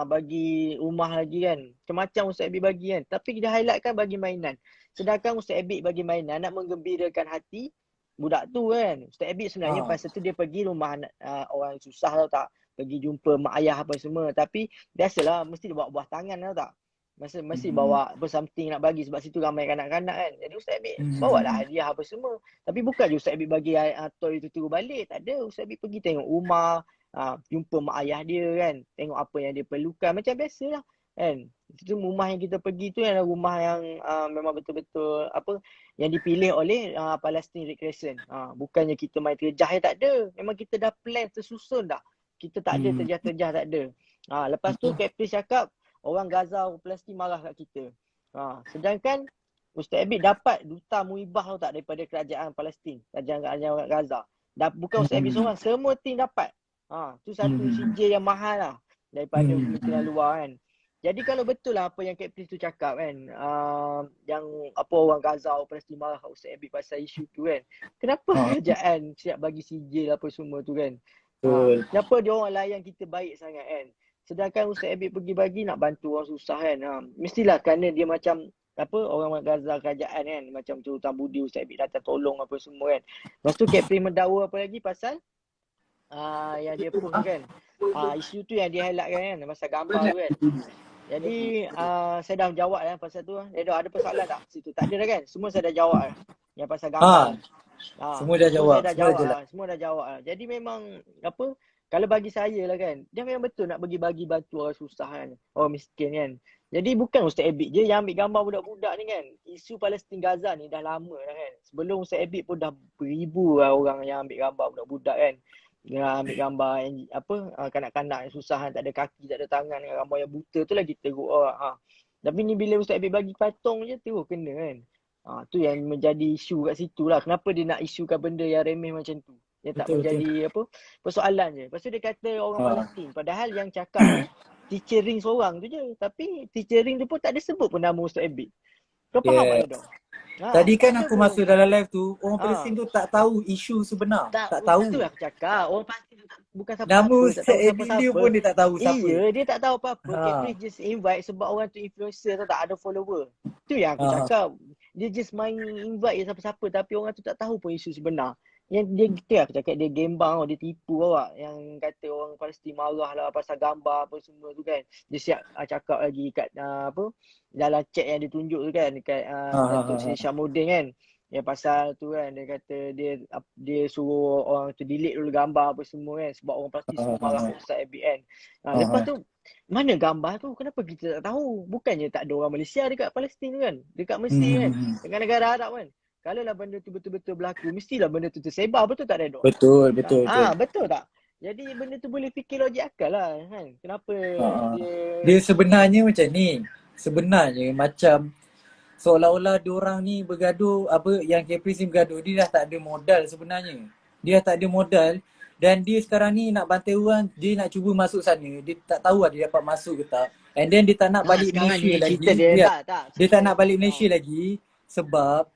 bagi rumah lagi kan. Macam-macam Ustaz Abid bagi kan. Tapi dia highlightkan bagi mainan. Sedangkan Ustaz Abid bagi mainan nak menggembirakan hati budak tu kan. Ustaz Abid sebenarnya pasal tu dia pergi rumah orang susah tau tak. Pergi jumpa mak ayah apa semua. Tapi biasalah mesti dia bawa buah tangan tau tak. Mesti bawa apa something nak bagi sebab situ ramai kanak-kanak kan. Jadi Ustaz Abid bawa lah hadiah apa semua. Tapi bukan je Ustaz Abid bagi toy tu turun balik. Tak ada. Ustaz Abid pergi tengok rumah, jumpa mak ayah dia kan. Tengok apa yang dia perlukan. Macam biasalah kan. Itu rumah yang kita pergi tu adalah rumah yang memang betul-betul apa yang dipilih oleh Palestine Red Crescent. Bukannya kita main terjah, tak ada. Memang kita dah plan tersusun dah. Kita tak ada terjah-terjah, tak ada. Lepas tu Captain cakap orang Gaza, orang Palestin marah kat kita. Sedangkan Ustaz Abid dapat duta muibah tau tak daripada kerajaan Palestin, kerajaan Gaza. Bukan Ustaz Abid seorang, semua tim dapat. Tu satu CJ yang mahal lah daripada kementerian luar kan. Jadi kalau betul lah apa yang Captain tu cakap kan, yang apa orang Gaza, orang Palestin marah kat Ustaz Abid pasal isu tu kan. Kenapa kerajaan siap bagi CJ lah apa semua tu kan. Kenapa dia orang layan kita baik sangat kan. Sedangkan Ustaz Abid pergi bagi nak bantu orang susah kan. Mestilah kerana dia macam apa orang Gaza kerajaan kan. Macam tu hutang budi Ustaz Abid datang tolong apa semua kan. Lepas tu Captain mendakwa apa lagi pasal yang dia post kan. Isu tu yang dia highlightkan kan. Pasal gambar tu kan. Jadi saya dah jawab lah pasal tu. Dia ada persoalan tak situ? Tak ada dah kan. Semua saya dah jawab lah. Yang pasal gambar. Semua dah jawab. Semua dah jawab lah. Jadi memang apa, kalau bagi saya lah kan, dia memang betul nak bagi bantu orang susah kan, orang miskin kan. Jadi bukan Ustaz Abid je yang ambil gambar budak-budak ni kan. Isu Palestin Gaza ni dah lama dah kan. Sebelum Ustaz Abid pun dah beribu lah orang yang ambil gambar budak-budak kan. Dia ambil gambar yang apa, kanak-kanak yang susah kan, tak ada kaki, tak ada tangan, gambar yang buta tu lagi teruk orang. Tapi ni bila Ustaz Abid bagi patung je terus kena kan. Tu yang menjadi isu kat situ lah. Kenapa dia nak isukan benda yang remeh macam tu. Dia tak menjadi apa persoalan je. Lepas tu dia kata orang Palestin. Padahal yang cakap ni teacher Ring seorang tu je. Tapi teacher Ring tu pun tak ada sebut pun nama Ustaz Abid. Kau faham tak tu? Tadi kan aku masuk dalam live tu, orang Palestin tu tak tahu isu sebenar. Tak tahu. Itu aku cakap. Orang Palestin tu bukan siapa-siapa. Nama Ustaz Abid dia pun dia tak tahu siapa. Iya, dia tak tahu apa-apa. Captain just invite sebab orang tu influencer tak ada follower. Tu yang aku cakap. Dia just main invite siapa-siapa tapi orang tu tak tahu pun isu sebenar. Yang dia gitu aku cakap dia gembang, dia tipu awak. Yang kata orang Palestin marah lah pasal gambar apa semua tu kan. Dia siap cakap lagi kat apa dalam chat yang dia tunjuk tu kan dekat Datuk Seri Syamuddin kan. Yang pasal tu kan dia kata dia suruh orang tu delete dulu gambar apa semua kan sebab orang Palestin semua marah Ustaz Abid kan. Lepas tu mana gambar tu? Kenapa kita tak tahu? Bukannya tak ada orang Malaysia dekat Palestin tu kan? Dekat Mesir kan? Dengan negara Arab kan? Kalau lah benda tu betul-betul berlaku, mestilah benda tu tersebar. Betul tak Redon? Betul. Betul tak? Jadi benda tu boleh fikir logik akal lah kan? Kenapa dia sebenarnya macam ni. Sebenarnya macam seolah-olah diorang ni bergaduh, apa yang Caprice ni bergaduh, dia dah tak ada modal sebenarnya. Dia tak ada modal dan dia sekarang ni nak bantai orang, dia nak cuba masuk sana. Dia tak tahu lah dia dapat masuk ke tak. And then dia tak nak balik Malaysia lagi. Dia tak nak balik Malaysia lagi sebab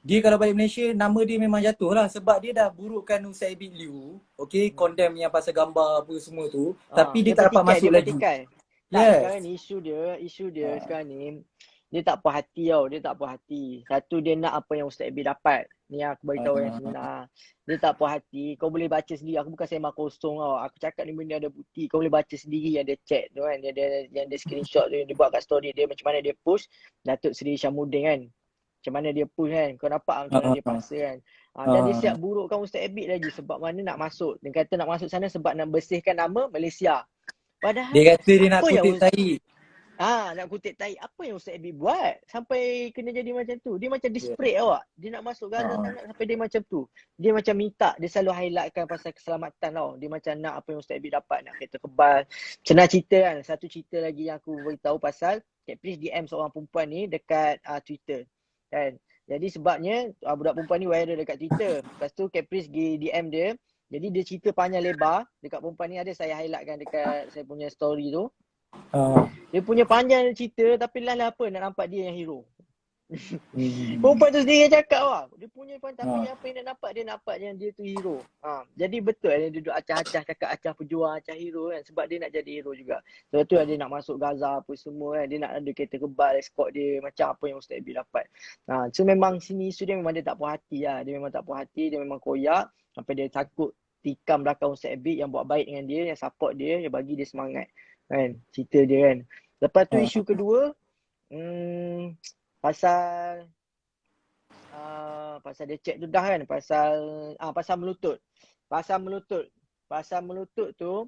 dia kalau balik Malaysia, nama dia memang jatuh lah. Sebab dia dah burukkan Ustaz Abid Liu. Okay, condemn yang pasal gambar apa semua tu. Tapi dia tak dapat masuk lagi. Sekarang ni isu dia sekarang ni, dia tak puas hati tau. Dia tak puas hati. Satu, dia nak apa yang Ustaz Abid dapat. Ni aku beritahu yang sebenar. Dia tak puas hati. Kau boleh baca sendiri. Aku bukan sembang kosong tau. Aku cakap ni benda ada bukti. Kau boleh baca sendiri yang dia chat tu kan. Yang dia screenshot tu. Dia buat kat story dia. Macam mana dia push Datuk Seri Syamuddin kan. Macam mana dia push kan. Kau nampak macam mana dia paksa kan. Dan dia siap burukkan Ustaz Abid lagi. Sebab mana nak masuk. Dia kata nak masuk sana sebab nak bersihkan nama Malaysia. Padahal dia kata dia nak kutip tahi. Nak kutip tahi. Apa yang Ustaz Abid buat sampai kena jadi macam tu? Dia macam desperate awak. Dia nak masuk Gaza sangat sampai dia macam tu. Dia macam minta. Dia selalu highlightkan pasal keselamatan tau. Dia macam nak apa yang Ustaz Abid dapat. Nak kereta kebal. Senang cerita kan. Satu cerita lagi yang aku beritahu pasal Caprice DM seorang perempuan ni dekat Twitter. Kan. Jadi sebabnya budak perempuan ni viral dekat Twitter. Lepas tu Caprice pergi DM dia. Jadi dia cerita panjang lebar. Dekat perempuan ni ada saya highlightkan dekat saya punya story tu. Dia punya panjang cerita tapi lah apa nak nampak dia yang hero. Perempuan tu sendiri yang cakap lah. Dia punya pun tapi Ha. apa yang dia nampak yang dia tu hero. Jadi betul dia duduk acah-acah cakap acah pejuang, acah hero kan. Sebab dia nak jadi hero juga. Sebab tu dia nak masuk Gaza apa semua kan. Dia nak ada kereta kebal, escort dia macam apa yang Ustaz Abi dapat. So memang sini isu dia memang dia tak puas hati lah. Dia memang tak puas hati, dia memang koyak. Sampai dia takut tikam belakang Ustaz Abi yang buat baik dengan dia, yang support dia, yang bagi dia semangat. Kan, cerita dia kan. Lepas tu Ha. isu kedua, pasal pasal dia cek tu dah kan, pasal melutut. Pasal melutut tu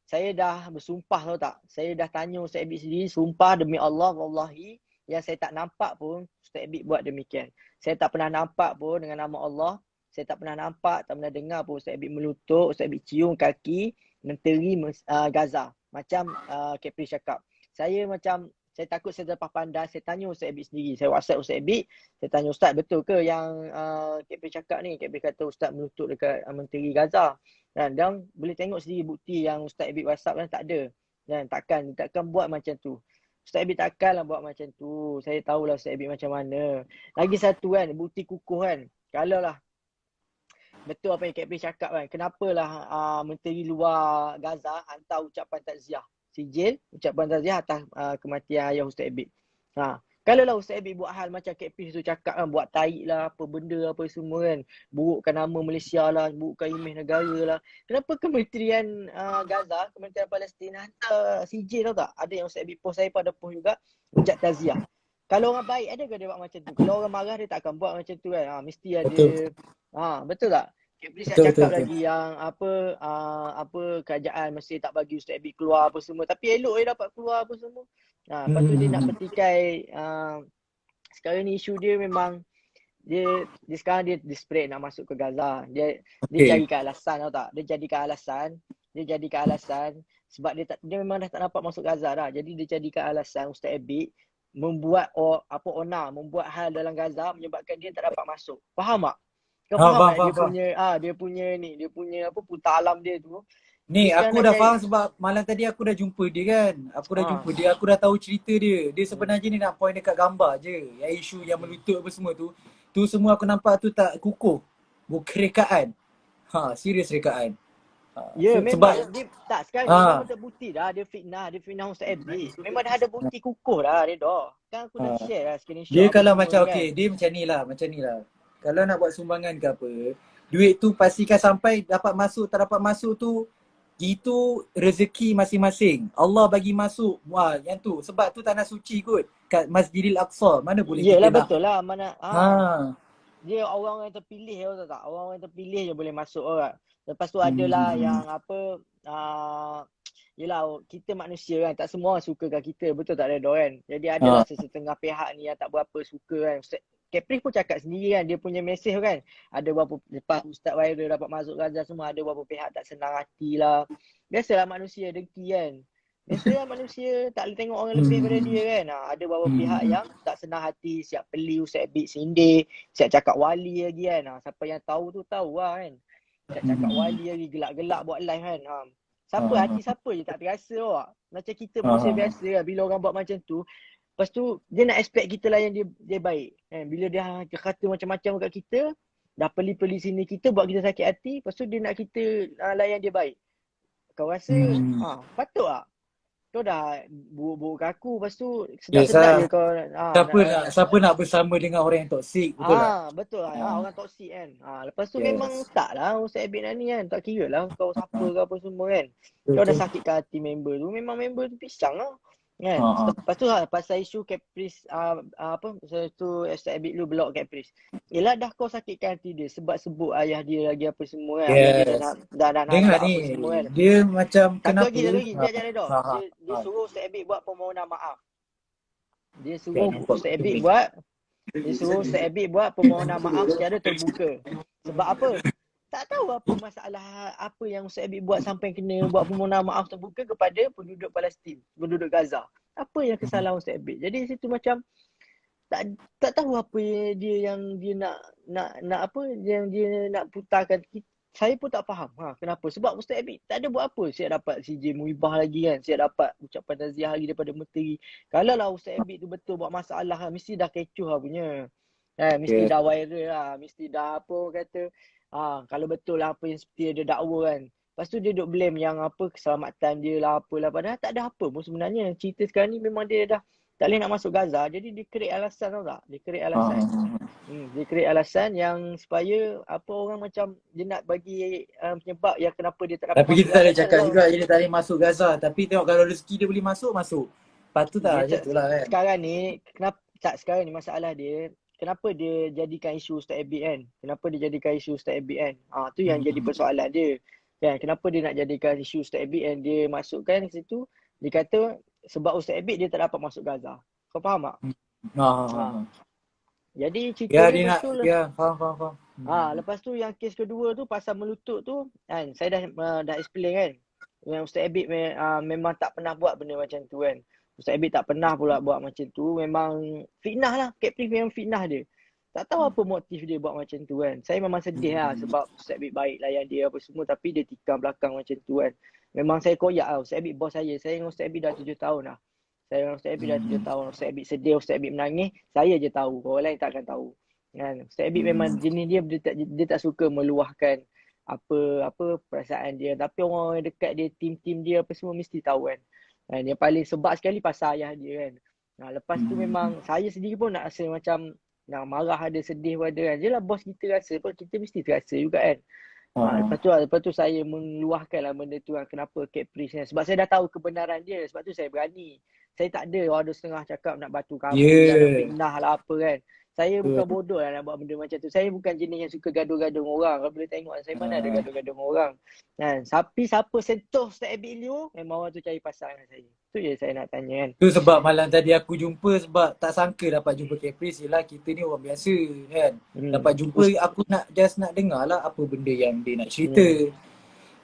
saya dah bersumpah tau tak. Saya dah tanya Ustaz Abid sendiri, sumpah demi Allah wallahi yang saya tak nampak pun Ustaz Abid buat demikian. Saya tak pernah nampak pun dengan nama Allah. Saya tak pernah nampak, tak pernah dengar pun Ustaz Abid melutut, Ustaz Abid cium kaki menteri Gaza. Macam Kepri cakap. Saya takut saya terlepas pandang. Saya tanya Ustaz Abid sendiri. Saya WhatsApp Ustaz Abid. Saya tanya Ustaz, betul ke yang Kepri cakap ni? Kepri kata Ustaz melutut dekat menteri Gaza. Dan boleh tengok sendiri bukti yang Ustaz Abid WhatsApp kan tak ada. Dan takkan buat macam tu. Ustaz Abid takkanlah buat macam tu. Saya tahulah Ustaz Abid macam mana. Lagi satu kan, bukti kukuh kan. Kalau lah betul apa yang Kepri cakap kan. Kenapalah menteri luar Gaza hantar ucapan takziah. Sijil ucapan takziah atas kematian ayah Ustaz Abid. Kalau lah Ustaz Abid buat hal macam Kepri tu cakap kan, buat taik lah, apa benda apa semua kan, burukkan nama Malaysia lah, burukkan imej negara lah. Kenapa Kementerian Gaza, Kementerian Palestin hantar sijil tau tak? Ada yang Ustaz Abid post, saya pada post juga, ucap takziah. Kalau orang baik ada ke dia buat macam tu? Kalau orang marah dia tak akan buat macam tu kan. Mesti ada. Betul. Betul tak? Kepri saya Betul, cakap betul. lagi yang apa kerajaan mesti tak bagi Ustaz Abid keluar apa semua. Tapi elok dia dapat keluar apa semua. Lepas tu dia nak petikai sekarang ni isu dia memang dia sekarang dia desperate nak masuk ke Gaza. Dia carikan alasan tau tak? Dia jadikan alasan sebab dia memang dah tak dapat masuk Gaza dah. Jadi dia jadikan alasan Ustaz Abid membuat membuat hal dalam Gaza menyebabkan dia tak dapat masuk. Faham tak? Kau faham tak? Dia punya apa putar alam dia tu. Ni Dia sekarang aku nak dah cari- faham sebab malam tadi aku dah jumpa dia kan. Aku dah jumpa dia, aku dah tahu cerita dia. Dia sebenarnya ni nak point dekat gambar je. Yang isu yang melutut apa semua tu. Tu semua aku nampak tu tak kukuh. Bukan rekaan. Serius rekaan. Ya, memang sebab dia tak sekarang ni memang terbukti dah dia fitnah Ustaz Abid. Memang dah ada bukti kukuh dah dia dah. Kan aku dah share lah screenshot. dia apa kalau semua macam ni kan. dia macam ni lah. Kalau nak buat sumbangan ke apa, duit tu pastikan sampai dapat masuk tak dapat masuk tu itu rezeki masing-masing. Allah bagi masuk. Yang tu sebab tu tanah suci kot kat Masjidil Aqsa. Mana boleh Yelah, kita betul nak. lah mana dia orang yang terpilih tahu tak? Orang yang terpilih je boleh masuk orang. Lepas tu adalah yang apa yelah kita manusia kan, tak semua orang suka kat kita, betul tak Redha kan? Jadi adalah sesetengah pihak ni yang tak berapa suka kan. Kepri pun cakap sendiri kan, dia punya mesej kan. Ada berapa lepas Ustaz Wairul dapat masuk Gaza semua, ada berapa pihak tak senang hati lah. Biasalah manusia dengki kan. Biasalah manusia tak boleh tengok orang lebih pada dia kan. Ada beberapa pihak yang tak senang hati, siap beli Ustaz Abid sindir, siap cakap wali lagi kan. Siapa yang tahu tu tahu lah kan. Siap cakap wali lagi, gelak-gelak buat live kan. Hati siapa je tak terasa awak. Macam kita manusia biasa lah, bila orang buat macam tu, lepas tu dia nak expect kita lah yang dia baik kan. Bila dia kata macam-macam kat kita, dah peli-peli sini kita, buat kita sakit hati, lepas tu dia nak kita layan dia baik. Kau rasa patut tak? Kau dah buruk-buruk ke aku, lepas tu sedap-sedap je kau Siapa nak bersama dengan orang yang toksik, betul tak? Betul lah. Orang toksik kan. Lepas tu memang tak lah Ustaz Abid ni kan. Tak kira lah kau siapa ke apa semua kan. Kau dah sakitkan hati member tu, memang member tu pisang lah kan. Lepas tu pasal isu Caprice tu Ustaz Abid lu block Caprice. Yelah dah kau sakitkan hati dia sebab sebut ayah dia lagi apa semua kan. Dia dah dengar apa ni, semua kan. dia macam Satu kenapa lagi, dia suruh Ustaz Abid buat permohonan maaf. Dia suruh Ustaz Abid buat permohonan maaf secara terbuka. Sebab apa? Tak tahu apa masalah apa yang Ustaz Abid buat sampai kena buat permohonan maaf terbuka kepada penduduk Palestin, penduduk Gaza. Apa yang kesalahan Ustaz Abid? Jadi situ macam tak tahu apa dia yang dia nak apa yang dia nak putarkan. saya pun tak faham kenapa. Sebab Ustaz Abid tak ada buat apa. Saya dapat CJ Muibah lagi kan. Saya dapat ucapan taziah lagi daripada menteri. Kalau lah Ustaz Abid tu betul buat masalah mesti dah kecoh lah punya. Mesti Okay. dah viral lah. Mesti dah apa orang kata. Kalau betul lah apa yang seperti dia dakwa kan. Lepas tu dia duk blame yang apa keselamatan dia lah apalah. Padahal tak ada apa pun sebenarnya. Cerita sekarang ni memang dia dah tak boleh nak masuk Gaza. Jadi dia create alasan tau tak? Dia create alasan. Dia create alasan yang supaya apa orang macam dia nak bagi penyebab yang kenapa dia tak dapat Tapi masuk kita tak boleh Gaza cakap tu. juga dia tak boleh masuk Gaza. Tapi tengok kalau rezeki dia boleh masuk, masuk. Patut tak macam tu lah kan. Sekarang ni kenapa tak sekarang ni masalah dia kenapa dia jadikan isu Ustaz Abid kan? Kenapa dia jadikan isu Ustaz Abid kan? Tu yang jadi persoalan dia. Kan kenapa dia nak jadikan isu Ustaz Abid kan? Dia masukkan ke situ dia kata sebab Ustaz Abid dia tak dapat masuk Gaza. Kau faham tak? Jadi cerita dia betul lah. Ya, faham. Lepas tu yang kes kedua tu pasal melutut tu kan saya dah explain kan. Yang Ustaz Abid memang tak pernah buat benda macam tu kan. Ustaz Abid tak pernah pula buat macam tu. Memang fitnah lah. Captive memang fitnah dia. Tak tahu apa motif dia buat macam tu kan. Saya memang sedih lah sebab Ustaz Abid baik layan dia apa semua tapi dia tikam belakang macam tu kan. Memang saya koyak lah. Ustaz Abid bos saya. Saya dengan Ustaz Abid dah 7 tahun lah. Saya dengan Ustaz Abid dah 7 tahun. Ustaz Abid sedih, Ustaz Abid menangis. Saya je tahu. Orang lain takkan tahu. Kan Ustaz Abid memang jenis dia tak suka meluahkan apa perasaan dia, tapi orang yang dekat dia, tim dia apa semua mesti tahu kan. Yang paling sebab sekali pasal ayah dia kan. Lepas tu memang saya sendiri pun nak rasa macam nak marah ada, sedih pun ada kan. Jelah bos kita rasa pun kita mesti terasa juga kan. Lepas tu saya meluahkan lah benda tu kan. Kenapa Caprice kan. Sebab saya dah tahu kebenaran dia. Sebab tu saya berani. Saya tak ada ada setengah cakap nak batu kambing lah, nak fitnah lah apa kan. Saya bukan bodoh lah nak buat benda macam tu. Saya bukan jenis yang suka gaduh-gaduh dengan orang. Kalau boleh tengok saya mana ada gaduh-gaduh dengan orang. Kan. Tapi siapa sentuh Ustaz Abid Liu, memang orang tu cari pasal dengan saya. Tu je saya nak tanya kan. Tu sebab malam tadi aku jumpa sebab tak sangka dapat jumpa Caprice. Yelah kita ni orang biasa kan. Dapat jumpa aku nak dengar lah apa benda yang dia nak cerita.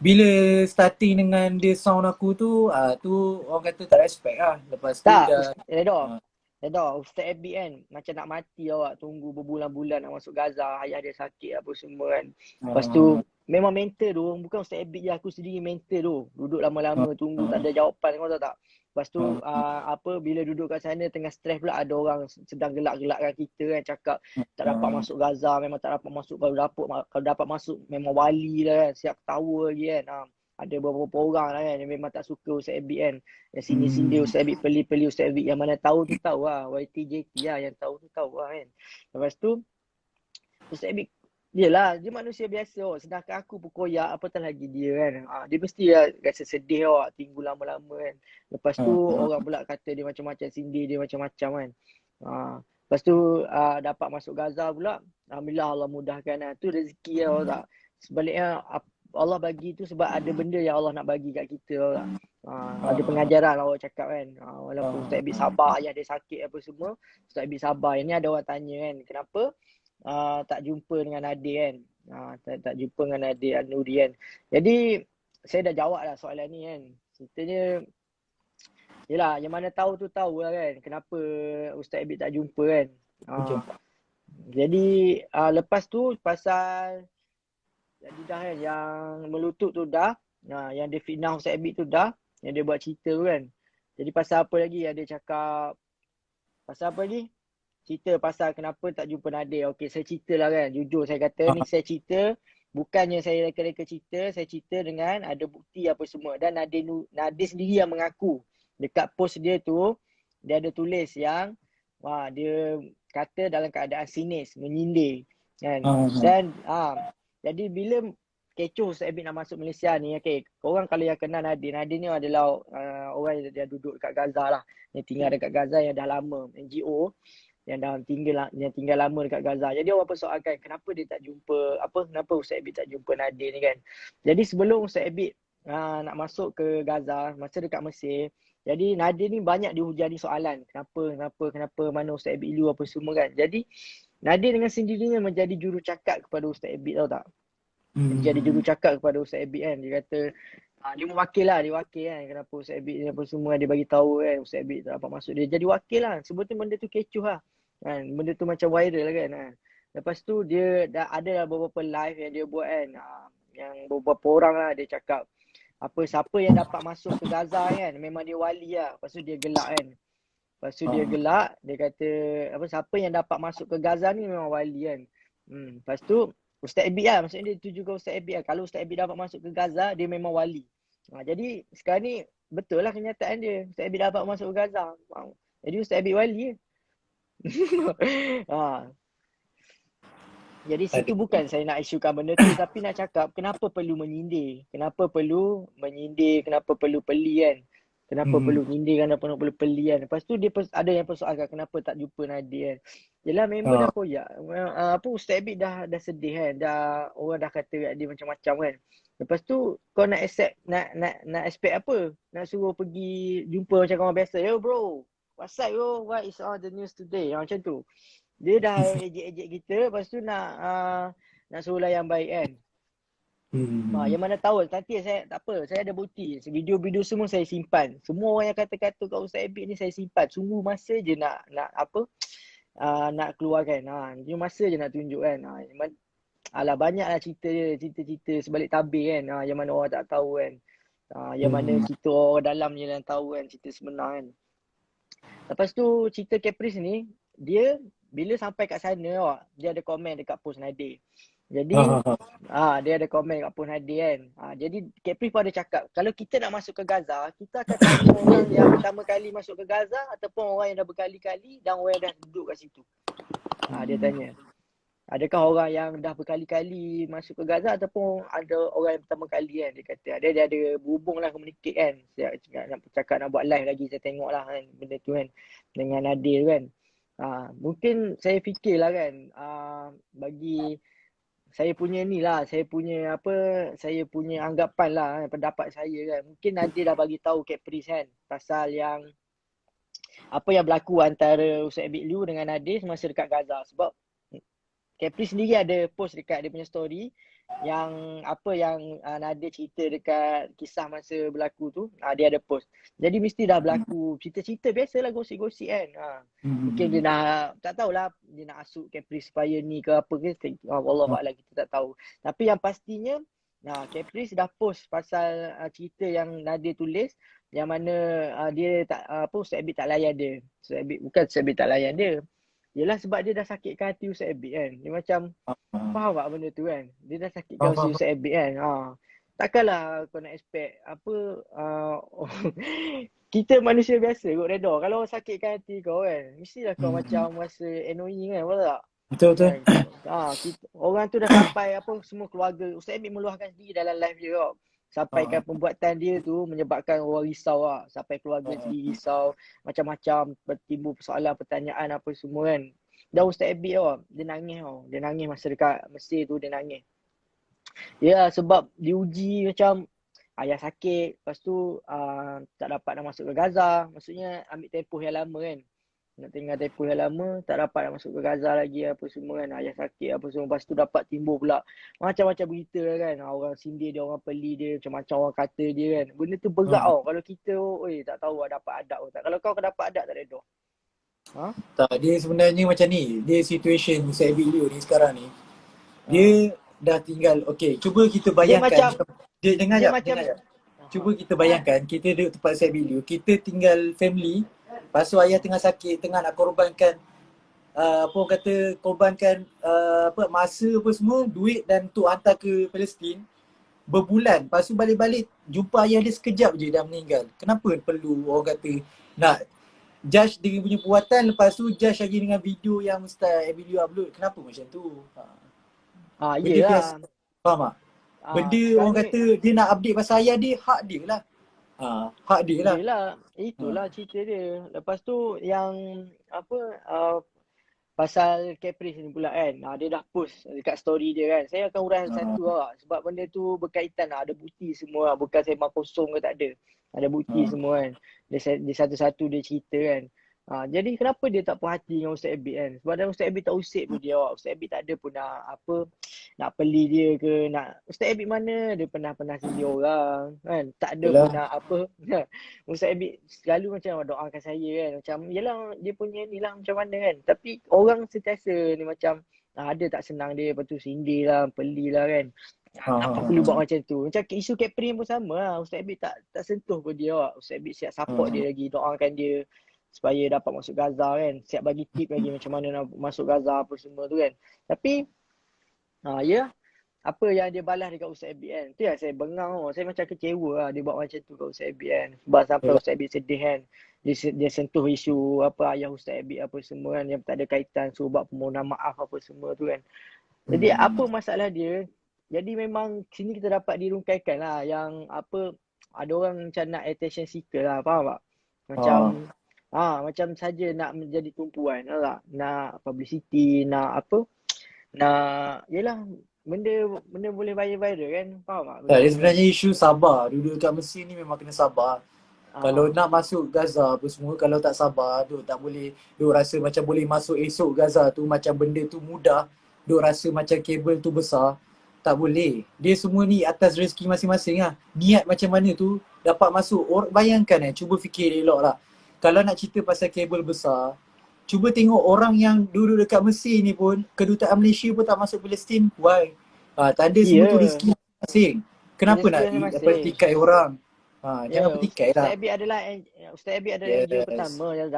Bila starting dengan dia sound aku tu, tu orang kata tak respect lah. Lepas tu dah Ustaz Abid kan macam nak mati awak tunggu berbulan-bulan nak masuk Gaza, ayah dia sakit apa semua kan. Lepas tu memang mental tu bukan Ustaz Abid je, aku sendiri mental tu. Duduk lama-lama tunggu tak ada jawapan, kau tahu tak? Lepas tu bila duduk kat sana tengah stres pula ada orang sedang gelak-gelakkan kita kan, cakap tak dapat masuk Gaza, memang tak dapat masuk. Kalau dapat masuk memang wali lah kan, siap ketawa lagi kan. Ada beberapa orang lah kan yang memang tak suka Ustaz Abid kan. Yang sindir-sindir Ustaz Abid, peli-peli Ustaz Abid. Yang mana tahu tu tahu lah. YTJT lah yang tahu tu tahu lah kan. Lepas tu Ustaz Abid, yelah dia manusia biasa. Sedangkan aku pun koyak, apatah lagi dia kan. Dia mesti rasa sedih tinggal lama-lama kan. Lepas tu orang pula kata dia macam-macam, sindir dia macam-macam kan. Lepas tu dapat masuk Gaza pula. Alhamdulillah Allah mudahkan lah. Tu rezeki lah tak. Sebaliknya Allah bagi tu sebab ada benda yang Allah nak bagi kat kita lah. Ada pengajaran lah orang cakap kan. Walaupun Ustaz Abid sabar, ayah dia sakit apa semua, Ustaz Abid sabar. Ini ada orang tanya kan, kenapa tak jumpa dengan adik kan. Tak jumpa dengan adik An-Nuri kan. Jadi saya dah jawab lah soalan ni kan. Ceritanya yelah, yang mana tahu tu tahu lah kan kenapa Ustaz Abid tak jumpa kan. Jadi lepas tu pasal jadi dah kan yang melutut tu dah. Yang dia fitnah Ustaz Abid tu dah. Yang dia buat cerita tu kan. Jadi pasal apa lagi yang dia cakap. Pasal apa lagi? Cerita pasal kenapa tak jumpa Nadir. Okey, saya cerita lah kan. Jujur saya kata ni saya cerita. Bukannya saya reka-reka cerita. Saya cerita dengan ada bukti apa semua. Dan Nadir sendiri yang mengaku. Dekat post dia tu. Dia ada tulis yang dia kata dalam keadaan sinis. Menyindir. Kan? Dan jadi bila kecoh Ustaz Abid nak masuk Malaysia ni, okay, korang kalau yang kenal Nadir ni adalah orang yang duduk dekat Gaza lah. Yang tinggal dekat Gaza yang dah lama, NGO yang tinggal lama dekat Gaza. Jadi orang persoalkan kenapa dia tak jumpa, kenapa Ustaz Abid tak jumpa Nadir ni kan. Jadi sebelum Ustaz Abid nak masuk ke Gaza, masa dekat Mesir, jadi Nadir ni banyak dihujani soalan. Kenapa, mana Ustaz Abid Liu apa semua kan. Jadi Nadir dengan sendirinya menjadi juru cakap kepada Ustaz Abid, tahu tak? Jadi juru cakap kepada Ustaz Abid kan. Dia kata dia mewakil kan. Kenapa Ustaz Abid ni apa semua dia bagi tahu kan Ustaz Abid tak dapat masuk. Dia jadi wakil lah. Sebetulnya benda tu kecoh lah kan. Benda tu macam viral lah kan. Lepas tu dia dah ada beberapa live yang dia buat kan. yang beberapa orang lah dia cakap apa siapa yang dapat masuk ke Gaza kan memang dia wali lah. Lepas tu dia gelak kan. Lepas tu dia gelak, dia kata apa siapa yang dapat masuk ke Gaza ni memang wali kan. Lepas tu Ustaz Abid lah, maksudnya dia tujukan Ustaz Abid lah. Kalau Ustaz Abid dapat masuk ke Gaza, dia memang wali. Jadi sekarang ni betul lah kenyataan dia. Ustaz Abid dapat masuk ke Gaza. Jadi Ustaz Abid wali. ha. Jadi situ bukan saya nak isukan benda tu tapi nak cakap kenapa perlu menyindir. Kenapa perlu menyindir, kenapa perlu peli kan. Kenapa perlu nyindir, kenapa perlu peli kan. Lepas tu dia ada yang persoalkan kenapa tak jumpa Nadir kan. Yelah member dah koyak. Apa Ustaz Abid dah sedih kan. Orang dah kata kat dia macam-macam kan. Lepas tu kau nak accept, nak expect apa? Nak suruh pergi jumpa macam kawan biasa. Yo bro, what's up yo? What is all the news today? Macam tu. Dia dah ejek-ejek kita, lepas tu nak suruh layan baik kan. Yang mana tahu nanti saya tak apa, saya ada bukti. Video-video semua saya simpan. Semua orang yang kata-kata kat Ustaz Abid ni saya simpan. Sungguh masa je nak apa? Nak keluarkan. Dia masa je nak tunjuk kan. Alah banyaklah cerita dia, cerita-cerita sebalik tabir kan. Yang mana orang tak tahu kan. Yang mana kita orang dalam je yang tahu kan cerita sebenar kan. Lepas tu cerita Caprice ni, dia bila sampai kat sana dia ada komen dekat post Nadir. Jadi dia ada komen kat post Nadir kan. Jadi Caprice pun ada cakap kalau kita nak masuk ke Gaza, kita akan tanya orang yang pertama kali masuk ke Gaza ataupun orang yang dah berkali-kali dan orang yang dah duduk kat situ. Dia tanya. Adakah orang yang dah berkali-kali masuk ke Gaza ataupun ada orang yang pertama kali kan. Dia kata dia ada berhubung lah, communicate kan. Saya nak cakap nak buat live lagi, saya tengok lah kan benda tu kan dengan Nadir kan. Mungkin saya fikirlah kan bagi saya punya ni lah, saya punya anggapan lah, pendapat saya kan. Mungkin Nadir dah bagi tahu Caprice kan pasal yang apa yang berlaku antara Ustaz Abid Liu dengan Nadir semasa dekat Gaza. Sebab Caprice sendiri ada post dekat dia punya story yang apa yang Nadir cerita dekat kisah masa berlaku tu, dia ada post. Jadi mesti dah berlaku cerita-cerita biasalah, gosip-gosip kan. Mungkin dia nak, tak tahulah dia nak asuk Caprice supaya ni ke apa ke, wallahualam kita tak tahu. Tapi yang pastinya Caprice dah post pasal cerita yang Nadir tulis yang mana dia tak Ustaz Abid tak layan dia. Bukan Ustaz Abid tak layan dia. Yelah sebab dia dah sakitkan hati Ustaz Abid kan. Dia macam faham tak benda tu kan. Dia dah sakitkan hati Ustaz Abid kan. Takkanlah kau nak expect apa kita manusia biasa kot redha. Kalau orang sakitkan hati kau kan, mestilah kau macam rasa annoying kan, betul tak? Betul. Orang tu dah sampai apa semua keluarga. Ustaz Abid meluahkan sendiri dalam live dia kau. Sampaikan pembuatan dia tu menyebabkan orang risau lah. Sampai keluarga sendiri risau. Macam-macam timbul persoalan, pertanyaan apa semua kan. Dan Ustaz Abid dia nangis Dia nangis masa dekat Mesir tu, dia nangis. Ya sebab diuji macam ayah sakit. Lepas tu tak dapat nak masuk ke Gaza. Maksudnya ambil tempoh yang lama kan. Nak tinggal tempoh yang lama, tak dapat nak masuk ke Gaza lagi apa semua kan. Ayah sakit apa semua. Lepas tu dapat timbul pula macam-macam berita kan. Orang sindir dia, orang peli dia, macam-macam orang kata dia kan. Benda tu berat Kalau kita tak tahu dapat adab tak. Kalau kau dapat adab tak ada Tak, dia sebenarnya macam ni. Dia situation Ustaz Abid Liu ni sekarang ni. Dia dah tinggal, cuba kita bayangkan. Dia dengar jap. Cuba kita bayangkan, kita duduk tempat Ustaz Abid Liu, kita tinggal family. Lepas tu ayah tengah sakit, tengah nak korbankan korbankan masa apa semua, duit dan untuk hantar ke Palestin berbulan. Lepas tu balik-balik jumpa ayah dia sekejap je dah meninggal. Kenapa perlu orang kata nak judge dia punya perbuatan, lepas tu judge lagi dengan video yang Ustaz Abid Liu upload? Kenapa macam tu? Iyalah. Faham tak? Benda orang kata dia nak update pasal ayah dia, hak dia lah. Hak dia lah. Yelah, itulah cerita dia. Lepas tu yang pasal Caprice ni pula kan. Dia dah post dekat story dia kan. Saya akan uraikan satu sebab benda tu berkaitan ada bukti semua. Bukan sembang kosong ke tak ada. Ada bukti semua kan. Dia satu-satu dia cerita kan. Jadi kenapa dia tak puas hati dengan Ustaz Abid kan? Sebab Ustaz Abid tak usik pun dia. Ustaz Abid tak ada pun nak peli dia ke nak. Ustaz Abid mana dia pernah sindir orang kan. Tak ada pun nak Ustaz Abid selalu macam doakan saya kan. Macam yelah dia punya ni lah macam mana kan. Tapi orang sentiasa ni macam ada tak senang dia, lepas tu sindir lah, peli lah kan. Ha, ha, Kenapa ha, perlu ha. buat macam tu? Macam isu Capri pun sama lah. Ustaz Abid tak sentuh pun dia awak. Ustaz Abid siap Ha, support ha. dia lagi. Doakan dia supaya dapat masuk Gaza kan. Siap bagi tip lagi macam mana nak masuk Gaza apa semua tu kan. Tapi ya, apa yang dia balas dekat Ustaz Abid kan. Tu yang saya bengang tau. Saya macam kecewa lah dia buat macam tu kat Ustaz Abid kan. Sebab sampai Yalah. Ustaz Abid sedih kan. Dia sentuh isu apa ayah Ustaz Abid apa semua kan. Yang tak ada kaitan. Suruh buat permohonan maaf apa semua tu kan. Jadi apa masalah dia? Jadi memang sini kita dapat dirungkaikan lah yang apa ada orang macam nak attention seeker lah, faham tak? Macam Ha. macam saja nak menjadi tumpuan, tahu tak? Nak publicity, nak apa? Nak yalah benda benda boleh viral kan, faham tak? Tak, dia Benda-benda sebenarnya isu sabar. Duduk kat Mesir ni memang kena sabar. Kalau ah nak masuk Gaza apa semua, kalau tak sabar, duk tak boleh, duk rasa macam boleh masuk esok Gaza tu, macam benda tu mudah, duk rasa macam kabel tu besar, tak boleh. Dia semua ni atas rezeki masing-masing lah. Niat macam mana tu dapat masuk. Bayangkan cuba fikir elok lah. Kalau nak cerita pasal kabel besar, cuba tengok orang yang duduk dekat Mesir ni pun, kedutaan Malaysia pun tak masuk Palestin. Why? Tanda semua tu ya, rezeki masing-masing. Kenapa rezeki nak masing-masing. petikai orang? Jangan Ya, petikai Ustaz lah. Abid adalah Ustaz Abid adalah NGO Yes. pertama yang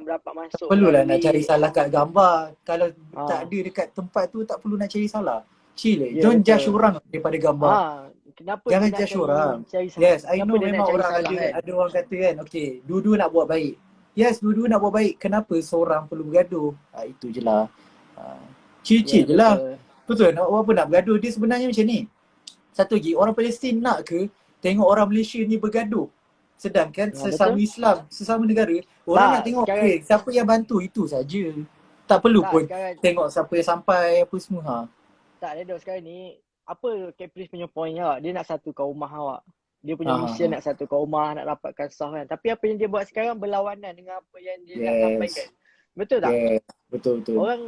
dapat Tak masuk perlulah nak cari melalui salah kat gambar. Kalau tak ah ada dekat tempat tu, tak perlu nak cari salah. Chill ya Don't judge betul. orang daripada gambar. Kenapa dia Jangan nak judge orang. Yes, I kenapa know dia nak memang cari orang salah kan? ada orang kata kan, okay, dua-dua nak buat baik. Yes, dua-dua nak buat baik. Kenapa seorang perlu bergaduh? Itu je lah. Ya Chill-chill je lah. betul. Betul, nak apa nak bergaduh. Dia sebenarnya macam ni. Satu lagi, orang Palestin nak ke tengok orang Malaysia ni bergaduh? Sedangkan sesama Betul? Islam, sesama negara, orang nak Tak, tengok sekarang siapa yang bantu, itu saja. Tak perlu tak pun sekarang tengok siapa yang sampai apa semua. tak Redo sekarang ni apa Caprice punya point awak? Dia nak satukan rumah awak. Dia punya Ha, ha, mission ha. nak satukan rumah, nak dapatkan sah kan. Tapi apa yang dia buat sekarang berlawanan dengan apa yang dia nak sampaikan. Yes. Betul tak? Yes. Betul. Orang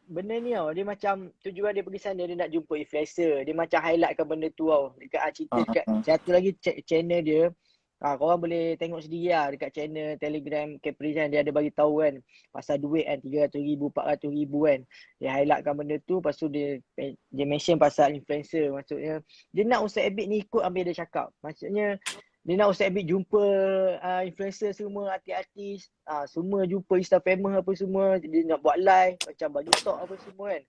benda ni tau, dia macam tujuan dia pergi sana dia nak jumpa influencer. Dia macam highlightkan benda tu tau. Dekat cerita Ha, dekat ha. satu lagi channel dia. Korang boleh tengok sendiri lah dekat channel Telegram Capri kan. Dia ada bagi tahu kan pasal duit kan 300,000, 400,000 kan. Dia highlightkan benda tu. Lepas tu dia mention pasal influencer. Maksudnya dia nak Ustaz Abid ni ikut ambil dia cakap. Maksudnya dia nak Ustaz Abid jumpa influencer semua, artis-artis, semua jumpa Insta famous apa semua. Dia nak buat live, macam bagi talk apa semua kan.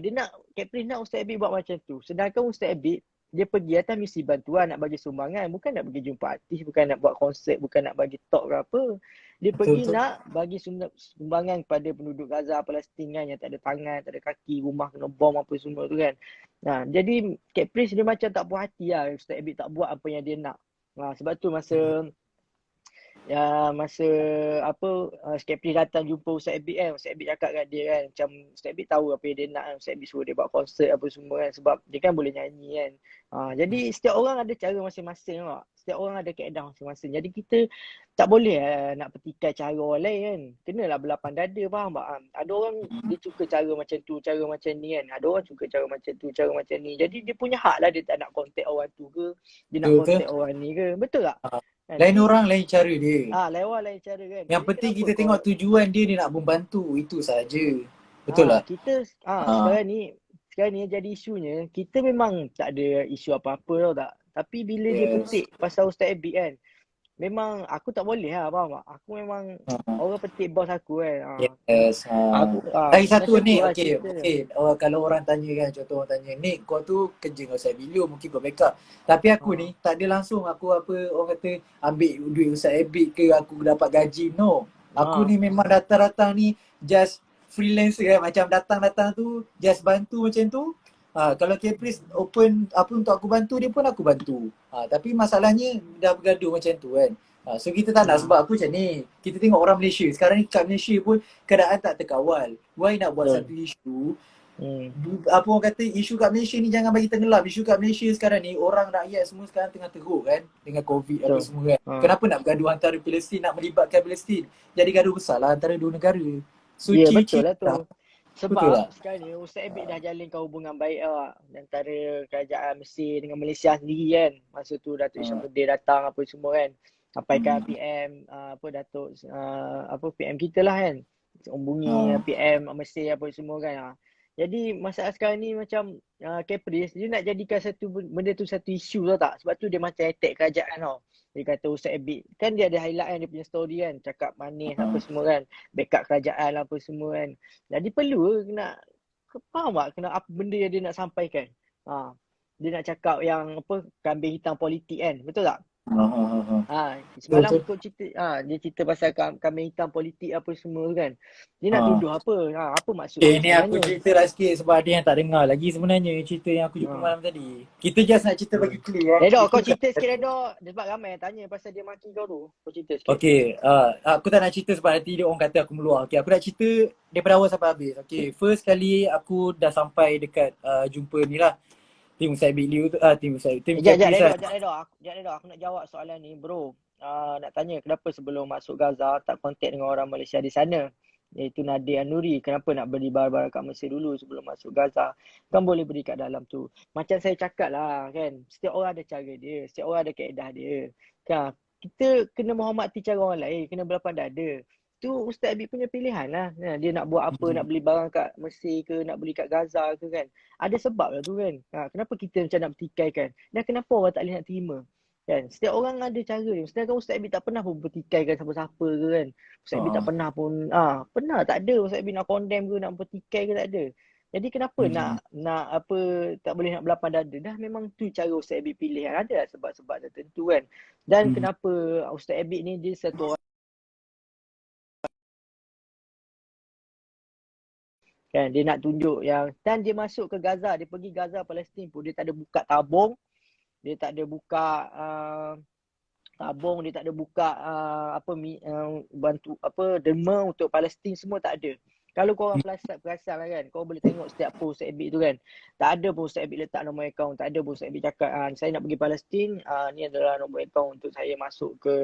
Dia nak, Capri nak Ustaz Abid buat macam tu. Sedangkan Ustaz Abid, dia pergi atas misi bantuan, nak bagi sumbangan. Bukan nak pergi jumpa artis, bukan nak buat konsert, bukan nak bagi talk ke apa. Dia pergi Betul. nak bagi sumbangan kepada penduduk Gaza, Palestin kan, yang tak ada tangan, tak ada kaki, rumah kena bom apa semua tu kan. Jadi Capri dia macam tak puas hati lah Ustaz Abid tak buat apa yang dia nak. Sebab tu masa apa Capri datang jumpa Ustaz Abid kan, Ustaz Abid cakap kat dia kan, macam Ustaz Abid tahu apa yang dia nak kan. Ustaz Abid suruh dia buat konsert apa semua kan, sebab dia kan boleh nyanyi kan. Jadi setiap orang ada cara masing-masing tak? Setiap orang ada kaedah masing-masing. Jadi kita tak boleh nak petikai cara orang lain kan. Kenalah berlapang dada, faham tak? Ada orang dia suka cara macam tu, cara macam ni kan. Ada orang suka cara macam tu, cara macam ni. Jadi dia punya hak lah, dia tak nak contact orang tu ke, dia nak Betul. contact orang ni ke. Betul tak? Lain orang, lain cara dia. Lain cara kan. Yang Jadi penting kenapa kita tengok tujuan dia nak membantu. Itu saja. Betul lah? kita Ha. sekarang ni jadi isunya, kita memang tak ada isu apa-apa tau tak. Tapi bila dia Yes. petik pasal Ustaz Abid kan, memang aku tak boleh lah, faham tak? Aku memang orang petik bos aku kan. Yes. Aku Lagi satu macam ni, tu lah okay. cerita dia. Okay. Kalau orang tanya kan, contoh orang tanya, Nick kau tu kerja dengan Ustaz Bilio, mungkin kau backup. Tapi aku ni tak ada langsung aku apa orang kata ambil duit Ustaz Abid ke, aku dapat gaji. No. Aku ni memang datang-datang ni just freelancer kan. Macam datang-datang tu just bantu macam tu. Kalau Caprice open apa untuk aku bantu, dia pun aku bantu. Tapi masalahnya dah bergaduh macam tu kan. So kita tak nak, sebab aku macam ni. Kita tengok orang Malaysia. Sekarang ni kat Malaysia pun keadaan tak terkawal. Why nak buat satu isu? Apa orang kata, isu kat Malaysia ni jangan bagi tenggelam. Isu kat Malaysia sekarang ni, orang rakyat semua sekarang tengah teruk kan. Dengan COVID apa semua kan. Kenapa nak bergaduh antara Palestin, nak melibatkan Palestin? Jadi gaduh besar lah antara dua negara. So betul lah tu. Betul Sebab lah. sekarang ni Ustaz Abid dah jalinkan hubungan baik antara kerajaan Mesir dengan Malaysia sendiri kan. Masa tu Datuk Isyamuddin datang apa semua kan. Sampaikan PM Datuk PM kita lah kan. Hubungi PM Mesir apa semua kan. Jadi masalah sekarang ni macam Caprice dia nak jadikan benda tu satu isu tau tak? Sebab tu dia macam attack kerajaan tau. Dia kata Ustaz Abid, kan dia ada highlight kan dia punya story kan, cakap manis apa semua kan, backup kerajaan apa semua kan. Jadi perlu ke nak, faham tak kena apa benda yang dia nak sampaikan. Dia nak cakap yang apa, kambing hitam politik kan, betul tak? Semalam Betul. kau cerita, dia cerita pasal kambing hitam politik apa semua tu kan. Dia nak Ha. tuduh apa? Apa maksud dia Ni aku sebenarnya? cerita lah sikit sebab ada yang tak dengar lagi sebenarnya cerita yang aku jumpa malam tadi. Kita just nak cerita bagi clear Redok, Itu kau kan- cerita sikit Redok. Sebab ramai yang tanya pasal dia maki kau tu. Kau cerita sikit. Okay, aku tak nak cerita sebab nanti dia orang kata aku meluah. Okay, aku nak cerita daripada awal sampai habis. Okay, first kali aku dah sampai dekat jumpa ni lah. Tim Ustaz Biliu tu, tim Sekejap Caprice lah. Redok. Aku nak jawab soalan ni bro. Nak tanya kenapa sebelum masuk Gaza tak kontak dengan orang Malaysia di sana, iaitu Nadir Anuri. Kenapa nak beli barang-barang kat Mesir dulu sebelum masuk Gaza? Kan boleh beli kat dalam tu. Macam saya cakap lah kan, setiap orang ada cara dia, setiap orang ada kaedah dia. Kan, kita kena menghormati cara orang lain, kena berlapang dada. Tu Ustaz Abid punya pilihan lah. Dia nak buat apa, nak beli barang kat Mesir ke, nak beli kat Gaza ke kan. Ada sebab lah tu kan. Kenapa kita macam nak bertikaikan? Dan kenapa orang tak boleh nak terima? Kan? Setiap orang ada cara dia. Sedangkan Ustaz Abid tak pernah pun bertikaikan siapa-siapa ke kan. Ustaz Abid tak pernah pun, pernah tak ada Ustaz Abid nak condemn ke, nak bertikai ke, tak ada. Jadi kenapa nak apa, tak boleh nak berlapang dada? Dah memang tu cara Ustaz Abid pilih. Ada lah sebab-sebab tertentu kan. Dan kenapa Ustaz Abid ni dia satu orang kan, dia nak tunjuk yang, dan dia masuk ke Gaza, dia pergi Gaza Palestin pun dia tak ada buka tabung, dia tak ada buka tabung, dia tak ada buka bantu apa derma untuk Palestin, semua tak ada. Kalau korang perasan lah kan, korang boleh tengok setiap post Ustaz Abid tu kan, tak ada pun Ustaz Abid letak nombor akaun, tak ada pun Ustaz Abid cakap saya nak pergi Palestin, ni adalah nombor akaun untuk saya masuk ke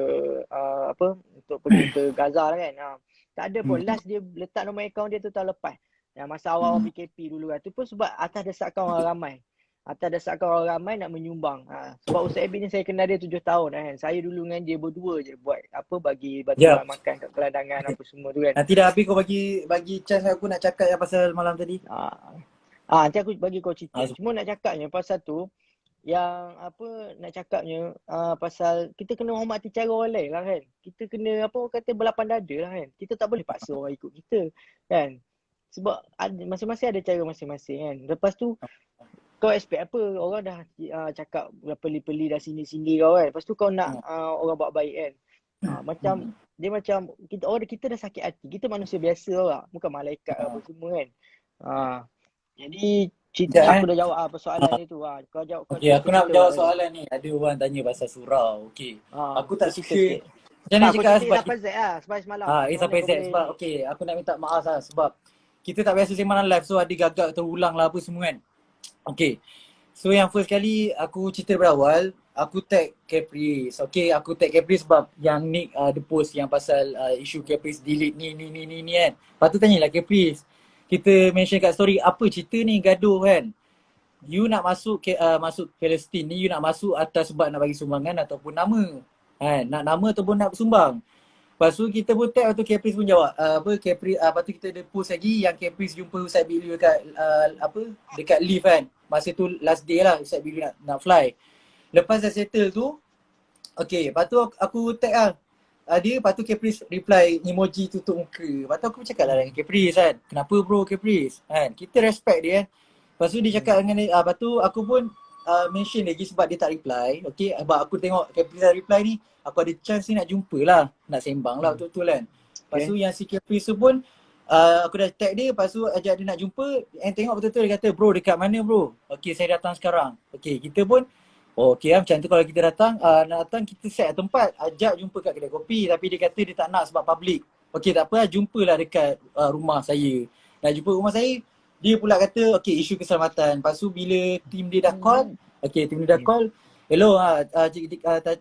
untuk pergi ke Gaza lah kan. Tak ada pun. Last dia letak nombor akaun dia tu tahun lepas. Masa awal PKP dulu kan. Tu pun sebab atas desakan orang ramai. Atas desakan orang ramai nak menyumbang. Sebab Ustaz Abid ni saya kenal dia 7 tahun kan. Saya dulu dengan dia berdua je buat bagi bantuan makan kat kelandangan apa semua tu kan. Nanti dah habis kau bagi chance aku nak cakap yang pasal malam tadi. Nanti aku bagi kau cerita. Cuma nak cakapnya pasal tu, yang nak cakapnya pasal kita kena hormati cara orang lain lah kan. Kita kena berlapang dada lah kan. Kita tak boleh paksa orang ikut kita kan. Sebab masing-masing ada cara masing-masing kan. Lepas tu kau expect apa? Orang dah cakap peli-peli dah sini-sini kau kan. Lepas tu kau nak orang buat baik kan. Macam dia macam kita dah sakit hati. Kita manusia biasa lah. Bukan malaikat apa semua kan. Jadi cerita aku dah jawab persoalan ni tu. Kau jawab. Okay, aku nak jawab soalan ni. Ada orang tanya pasal surau. Okay. Aku tak suka. Macam mana cakap sebab sampai Z lah. Sampai semalam. Sampai Z sebab okay, aku nak minta maaf lah sebab kita tak biasa sembang live, so ada gagak terulang lah apa semua kan. Okay, so yang first kali aku cerita daripada awal, aku tag Caprice. Okay, aku tag Caprice sebab yang Nick the post yang pasal isu Caprice delete ni kan. Lepas tu tanyalah Caprice, kita mention kat story, apa cerita ni gaduh kan. You nak masuk Palestin ni, you nak masuk atas sebab nak bagi sumbangan ataupun nama kan, nak nama ataupun nak sumbang. Lepas tu kita pun tag, lepas tu Caprice pun jawab lepas tu kita ada post lagi yang Caprice jumpa Ustaz Biliu dekat dekat lift kan. Masa tu last day lah Ustaz Biliu nak fly. Lepas dah settle tu, okay, lepas tu aku tag lah dia, lepas tu Caprice reply emoji tutup muka. Lepas tu aku cakap lah dengan Caprice kan, kenapa bro Caprice kan, kita respect dia kan. Lepas tu dia cakap dengan dia, lepas tu aku pun mention lagi sebab dia tak reply. Okay, sebab aku tengok Caprice dah reply ni, aku ada chance ni nak jumpa lah, nak sembang lah betul-betul kan. Lepas tu yang si Caprice tu pun aku dah tag dia, lepas tu ajak dia nak jumpa, and tengok betul-betul dia kata, bro dekat mana bro? Okay, saya datang sekarang. Okay, kita pun okay lah, macam tu kalau kita datang, nak datang kita set tempat, ajak jumpa kat kedai kopi, tapi dia kata dia tak nak sebab public. Okay, tak apa lah, jumpalah dekat rumah saya. Nak jumpa rumah saya, dia pula kata okay, isu keselamatan. Lepas tu bila tim dia dah call, okay, tim dia dah call, hello,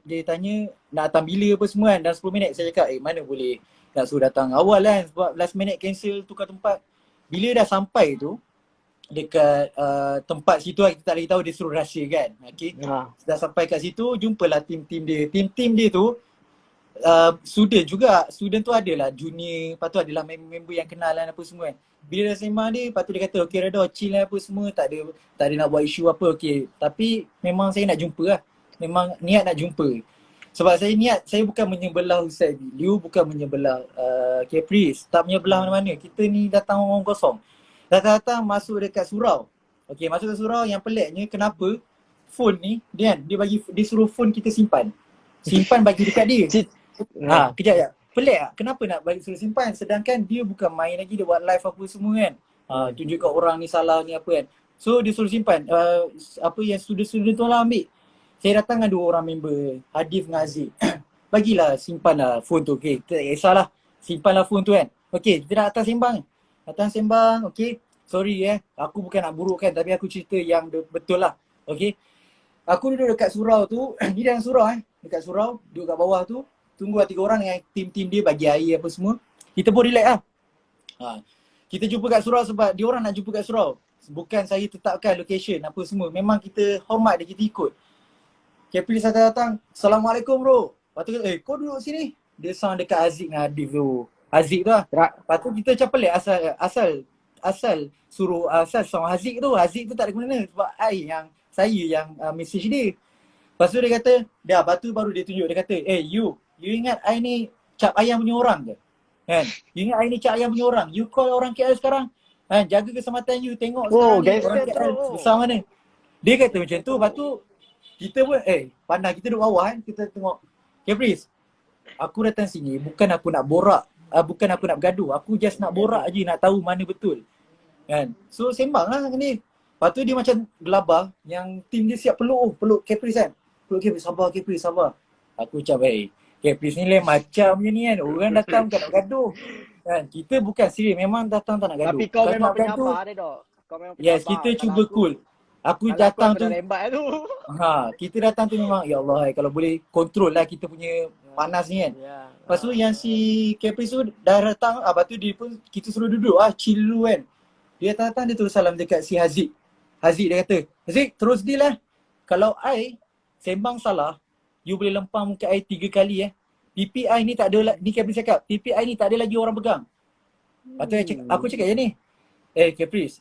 dia tanya nak datang bila apa semua kan, dalam 10 minit. Saya cakap mana boleh nak suruh datang awal kan, sebab last minute cancel tukar tempat. Bila dah sampai tu dekat tempat situ lah, kita tak lagi tahu, dia suruh rahsia kan. Okay, dah sampai kat situ, jumpalah tim dia. Tim dia tu student tu adalah junior, lepas tu adalah member yang kenal lah apa semua kan. Bila dah sembang dia, lepas tu dia kata okay Redha chill lah apa semua, tak ada nak buat isu apa, okay. Tapi memang saya nak jumpa lah, memang niat nak jumpa. Sebab saya bukan menyebelah Ustaz Liu, bukan menyebelah Caprice, tak menyebelah mana-mana. Kita ni datang orang kosong. Datang-datang masuk dekat surau. Okay, masuk ke surau, yang peliknya kenapa phone ni, dia suruh phone kita simpan bagi dekat dia. Kejap ya. Pelik tak? Kenapa nak balik suruh simpan? Sedangkan dia bukan main lagi, dia buat live apa semua kan. Tunjuk kat orang ni salah ni apa kan. So dia suruh simpan. Apa yang student-student tu lah ambil. Saya datang dengan 2 orang member, Hadif dengan Aziz. Bagilah simpan lah phone tu. Okay, tak kisahlah. Simpanlah phone tu kan. Okay, kita nak datang sembang. Okay, sorry aku bukan nak burukkan, tapi aku cerita yang betul lah. Okay. Aku duduk dekat surau tu, ni dalam surau dekat surau, duduk kat bawah tu, tunggu 3 orang dengan tim-tim dia bagi air apa semua. Kita pun relax lah. Kita jumpa kat surau sebab dia orang nak jumpa kat surau. Bukan saya tetapkan location apa semua. Memang kita hormat dia, kita ikut. Caprice datang, Assalamualaikum bro. Lepas tu kau duduk sini. Dia sound dekat Aziz dengan Adif tu. Aziz tu lah. Lepas tu kita macam pelik asal sound Aziz tu. Aziz tu tak ada guna sebab saya yang message dia. Lepas tu dia kata, lepas tu baru dia tunjuk. Dia kata, you ingat I ni cap ayam punya orang ke? Kan? You ingat I ni cap ayam punya orang? You call orang KL sekarang, jaga keselamatan you, tengok sekarang ni orang KL besar mana. Dia kata macam tu. Lepas tu kita pun pandang, kita duduk bawah kan, kita tengok. Caprice, aku datang sini bukan aku nak borak, bukan aku nak bergaduh. Aku just nak borak je, nak tahu mana betul. Kan? So sembang lah ni. Lepas tu dia macam gelabah, yang tim dia siap peluk Caprice kan. Peluk Caprice, sabar Caprice, sabar. Aku macam Caprice ni lain macam je ni kan. Orang datang bukan nak gaduh. Kan? Kita bukan serius, memang datang tak nak gaduh. Tapi kau memang penyabar dia dok. Kau memang penyabar. Yes, kita cuba cool. Aku datang tu, kita datang tu memang, ya Allah kalau boleh kontrol lah kita punya panas ni kan. Lepas tu yang si Caprice tu dah datang, lepas tu dia pun, kita suruh duduk chill dulu kan. Dia datang, dia terus salam dekat si Haziq. Haziq dia kata, Haziq terus deal lah. Kalau I sembang salah, you boleh lempang muka I 3 kali PPI ni tak ada, ni Caprice cakap, PPI ni tak ada lagi orang pegang. Lepas tu aku cakap ni, Caprice,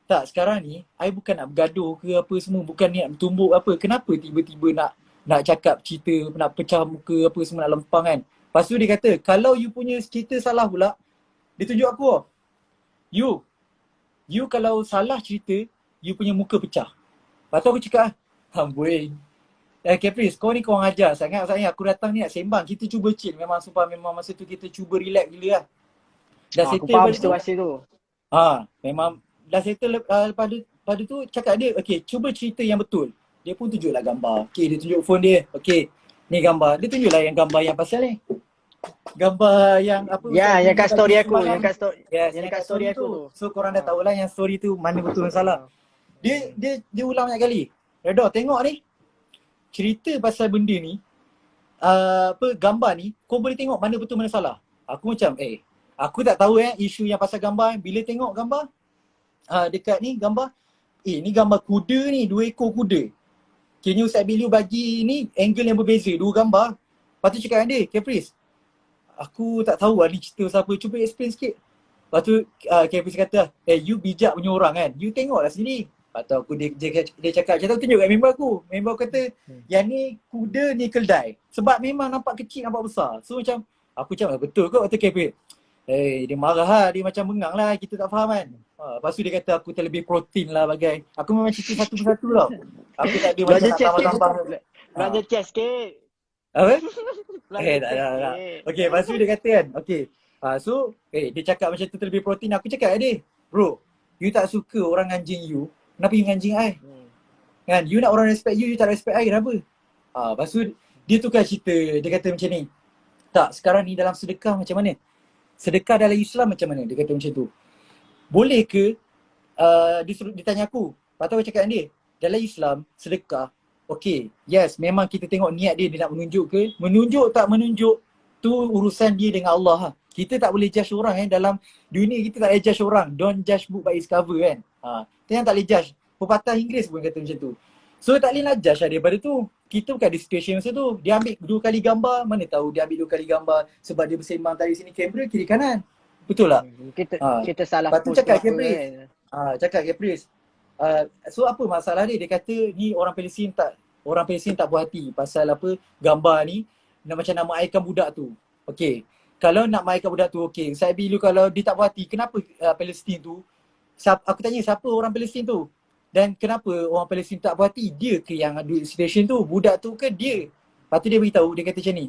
tak sekarang ni, I bukan nak bergaduh ke apa semua, bukan ni nak bertumbuk apa. Kenapa tiba-tiba nak cakap cerita, nak pecah muka apa semua, nak lempang kan. Lepas tu dia kata, kalau you punya cerita salah pula, dia tunjuk aku, you kalau salah cerita, you punya muka pecah. Lepas tu aku cakap, amboi. Caprice, kau ni kau orang ajar sangat. Maksudnya aku datang ni nak sembang, kita cuba chill. Memang sumpah, memang masa tu kita cuba relax gila lah. Dah aku settle faham situasi tu. Memang dah settle pada tu cakap dia, okay cuba cerita yang betul. Dia pun tunjuklah gambar. Okay, dia tunjuk phone dia. Okay, ni gambar. Dia tunjuklah yang gambar yang pasal ni. Gambar yang apa? Ya, yang kat story aku. Yang kat story aku tu. So korang dah tahulah yang story tu mana betul dan salah. Dia ulang banyak kali. Redha, tengok ni. Cerita pasal benda ni, gambar ni, kau boleh tengok mana betul mana salah. Aku macam, aku tak tahu isu yang pasal gambar. Bila tengok gambar, dekat ni gambar, ni gambar kuda ni, 2 ekor kuda. Kini Ustaz Biliu bagi ni angle yang berbeza, 2 gambar. Lepas tu cakap dengan dia, Caprice, aku tak tahu ni cerita siapa, cuba explain sikit. Lepas tu Caprice kata, you bijak punya orang kan, you tengoklah sendiri. Lepas tu aku, dia cakap, macam tu tunjuk kat member aku. Member aku kata, yang ni kuda ni keldai. Sebab memang nampak kecil, nampak besar. So macam, aku macam betul kot. Lepas tu Caprice, dia marah lah, dia macam bengang lah, kita tak faham kan. Lepas tu dia kata aku terlebih protein lah bagai. Aku memang cerita satu persatu tau. Aku tak ada macam nak tambah-tambah. Belajar chess sikit. Apa? Tak. Okay, lepas tu dia kata kan, okay. So, dia cakap macam tu terlebih protein. Aku cakap dia, bro, you tak suka orang anjing you, kenapa you anjing I? Kan, you nak orang respect you tak respect I, kenapa? Lepas tu dia tukar cerita, dia kata macam ni. Tak, sekarang ni dalam sedekah macam mana? Sedekah dalam Islam macam mana? Dia kata macam tu. Boleh ke, dia tanya aku. Lepas tu aku cakap dengan dia, dalam Islam, sedekah, okay, yes, memang kita tengok niat dia nak menunjuk ke. Menunjuk tak menunjuk, tu urusan dia dengan Allah. Kita tak boleh judge orang dalam dunia kita tak boleh judge orang. Don't judge book by its cover kan. Kita yang tak boleh judge. Pepatah Inggeris pun kata macam tu. So tak boleh nak judge daripada tu. kita bukan ada situation masa tu. Dia ambil 2 kali gambar, mana tahu dia ambil 2 kali gambar sebab dia bersembang dari sini kamera kiri kanan. Betul tak? Ha. Kita salah Lepas tu post ke cakap apa Caprice. kan. Cakap Caprice. So apa masalah dia? Dia kata ni orang Palestin tak puas hati pasal apa gambar ni macam nak mengaikan budak tu. Okey. Kalau nak mengaikan budak tu okey. Saya bilu kalau dia tak puas hati, kenapa Palestin tu? Aku tanya siapa orang Palestin tu? Dan kenapa orang Palestin tak puas hati? Dia ke yang ada situation tu? Budak tu ke dia? Lepas tu dia beritahu, dia kata macam ni.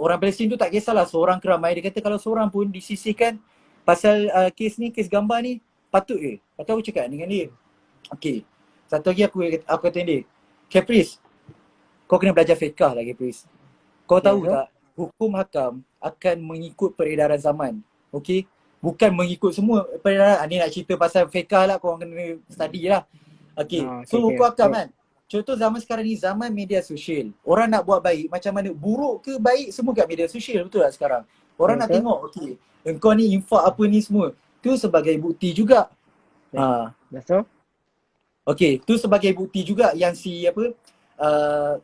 Orang Palestin tu tak kisahlah seorang ke ramai. Dia kata kalau seorang pun disisihkan pasal kes ni, kes gambar ni, patut ke? Lepas tu aku cakap dengan dia. Okay. Satu lagi aku kata dengan dia. Caprice, kau kena belajar fiqah lah Caprice. Kau tahu tak, hukum hakam akan mengikut peredaran zaman. Okay? Bukan mengikut semua peredaran. Ni nak cerita pasal fiqah lah, korang kena study lah. Okay. So hukum hakam kan. Contoh zaman sekarang ni, zaman media sosial. Orang nak buat baik, macam mana buruk ke baik, semua kat media sosial. Betul tak sekarang? Orang nak tengok, okay, engkau ni infak apa ni semua. Tu sebagai bukti juga. Betul. Okay, tu sebagai bukti juga yang si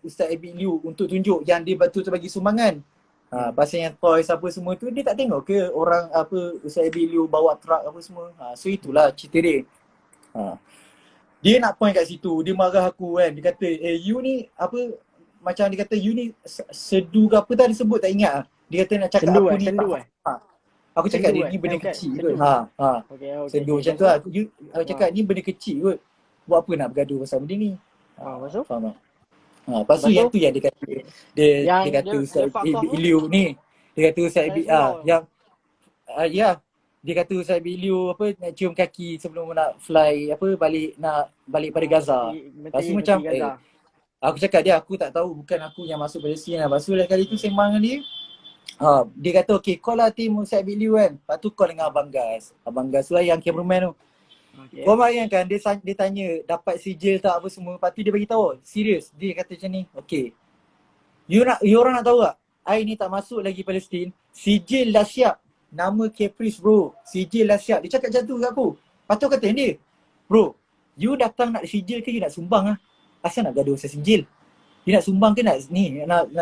Ustaz Abid Liu untuk tunjuk yang dia betul bagi sumbangan. Pasal yang toys apa semua tu, dia tak tengok ke orang Ustaz Abid Liu bawa truck apa semua. So itulah cerita dia. Dia nak point kat situ, dia marah aku kan. Dia kata, you ni macam dia kata you ni sedu ke apa tadi sebut tak ingat. Dia kata nak cakap sendu aku ni sendu aku cakap dia ni benda kecil kot. Sendu macam tu lah. Aku cakap ni benda kecil kot. Buat apa nak bergaduh pasal benda ni? Maksud? Faham tak? Lepas tu yang tu yang dia kata dia kata Ustaz Liu ni. Dia kata Ustaz Abid yang dia kata Ustaz Abid Liu nak cium kaki sebelum nak fly balik pada Gaza. Lepas tu macam aku cakap dia aku tak tahu, bukan aku yang masuk Palestin lah. Lepas tu kali tu sembang dengan dia. Dia kata okey call lah tim Ustaz Abid Liu kan. Lepas tu call dengan Abang Gas. Abang Gas tu lah yang cameraman tu. Kau bayangkan dia tanya dapat sijil tak apa semua. Lepas tu dia bagi tahu serius. Dia kata macam ni. Okay. You orang nak tahu tak? I ni tak masuk lagi Palestin. Sijil dah siap. Nama Caprice bro. Sijil dah siap. Dia cakap macam tu kat aku. Lepas tu kata dia. Bro. You datang nak sijil ke you nak sumbang lah? Asal nak gaduh pasal sijil? You nak sumbang ke nak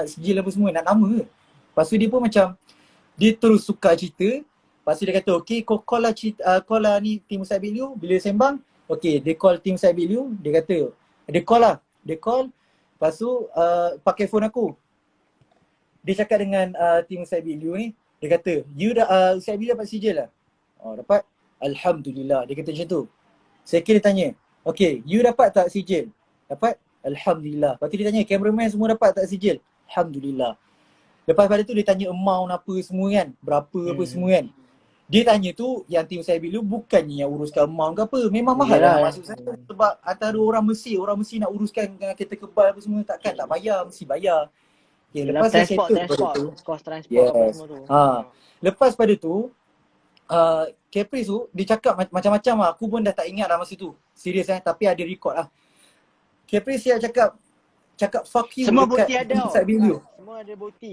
sijil apa semua? Nak nama ke? Lepas tu dia pun macam. Dia terus suka cerita. Lepas tu dia kata, okay, kau call lah ni tim Ustaz Abid Liu. Bila sembang, okay, dia call tim Ustaz Abid Liu. Dia kata, dia call lah. Dia call, lepas tu pakai phone aku. Dia cakap dengan tim Ustaz Abid Liu ni. Dia kata, Ustaz Abid dapat sijil lah? Dapat? Alhamdulillah. Dia kata macam tu. Second dia tanya, okay, you dapat tak sijil? Dapat? Alhamdulillah. Lepas tu dia tanya, cameraman semua dapat tak sijil? Alhamdulillah. Lepas pada tu dia tanya amount apa semua kan. Berapa apa semua kan. Dia tanya tu yang tim saya bilu bukannya yang uruskan amount ke apa. Memang mahal lah masuk sana. Sebab antara orang Mesir nak uruskan dengan kereta kebal apa semua takkan tak bayar, mesti bayar. Okay, lepas transport, cost transport apa semua tu. Lepas pada tu Caprice tu dia cakap macam-macam lah. Aku pun dah tak ingat lah masa tu. Serius tapi ada record lah. Caprice dia cakap fuck you semua dekat bukti ada. Semua ada bukti.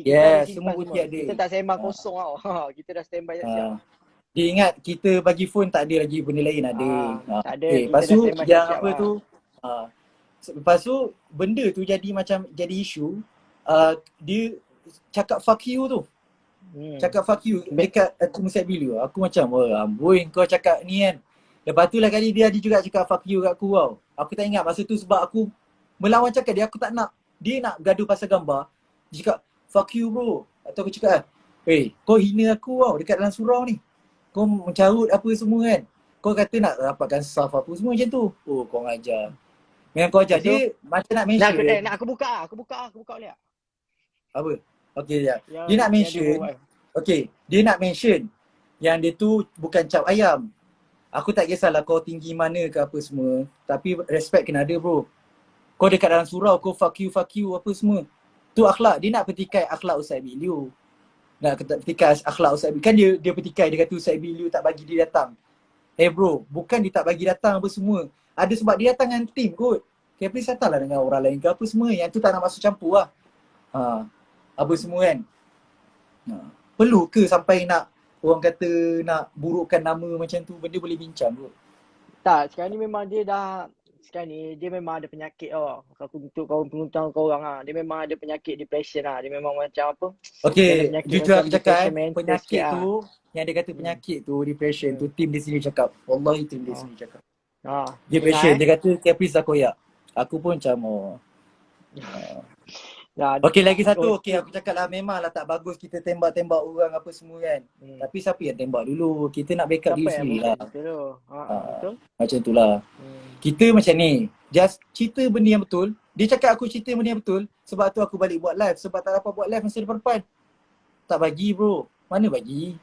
Semua bukti ada. Kita tak sembang kosong tau. Kita dah standby siap. Dia ingat kita bagi phone tak ada lagi benda lain ada. Tak ada. Lepas tu yang apa tu lepas tu benda tu jadi macam jadi isu. Dia cakap fuck you tu. Cakap fuck you dekat Ustaz Abid Liu. Aku macam amboi kau cakap ni kan. Lepas tu lah kali dia ada juga cakap fuck you kat aku tau. Aku tak ingat masa tu sebab aku melawan cakap dia, aku tak nak. Dia nak gaduh pasal gambar. Dia cakap fuck you bro. Atau aku cakap kau hina aku tau dekat dalam surau ni. Kau mencarut apa semua kan. Kau kata nak dapatkan saf apa semua macam tu. Kau ngajar. Memang kau ajar. Dia macam nak mention. Aku buka boleh tak? Apa? Okay sekejap. Dia nak mention. Okay. Dia nak mention yang dia tu bukan cap ayam. Aku tak kisahlah kau tinggi mana ke apa semua. Tapi respect kena ada bro. Kau dekat dalam surau kau fuck you apa semua. Tu akhlak. Dia nak petikai akhlak Ustaz Abid Liu. Nak petikai akhlak Ustaz Abid. Kan dia petikai, dia kata Ustaz Abid Liu tak bagi dia datang. Bro, bukan dia tak bagi datang apa semua. Ada sebab dia datang dengan tim kot. Caprice datang lah dengan orang lain ke apa semua. Yang tu tak nak masuk campur lah. Apa semua kan. Perlu ke sampai nak orang kata nak burukkan nama macam tu, benda boleh bincang kot. Tak, sekarang ni memang dia dah sekarang ni dia memang ada penyakit tau. Aku untuk kawan penguntang kau orang ah. Dia memang ada penyakit depression lah. Dia memang macam apa? Dia ada Okay, penyakit jujur macam aku cakap depression mental penyakit sikit tu, ah. yang dia kata Hmm. penyakit tu, depression tu, Hmm. tim di sini cakap. Wallahi tim di Oh. sini cakap. Dengar Depression, dia kata Caprice dah koyak. Aku pun macam Nah, Okay, lagi satu. so, Okay, aku cakap lah memanglah tak bagus kita tembak-tembak orang apa semua kan. Tapi siapa yang tembak dulu? Kita nak backup siapa diri yang sendiri buka lah. cerita tu? Betul? Macam tu lah. Kita macam ni. Just cerita benda yang betul. Dia cakap aku cerita benda yang betul. Sebab tu aku balik buat live. Sebab tak dapat buat live masa depan. Tak bagi bro. Mana bagi?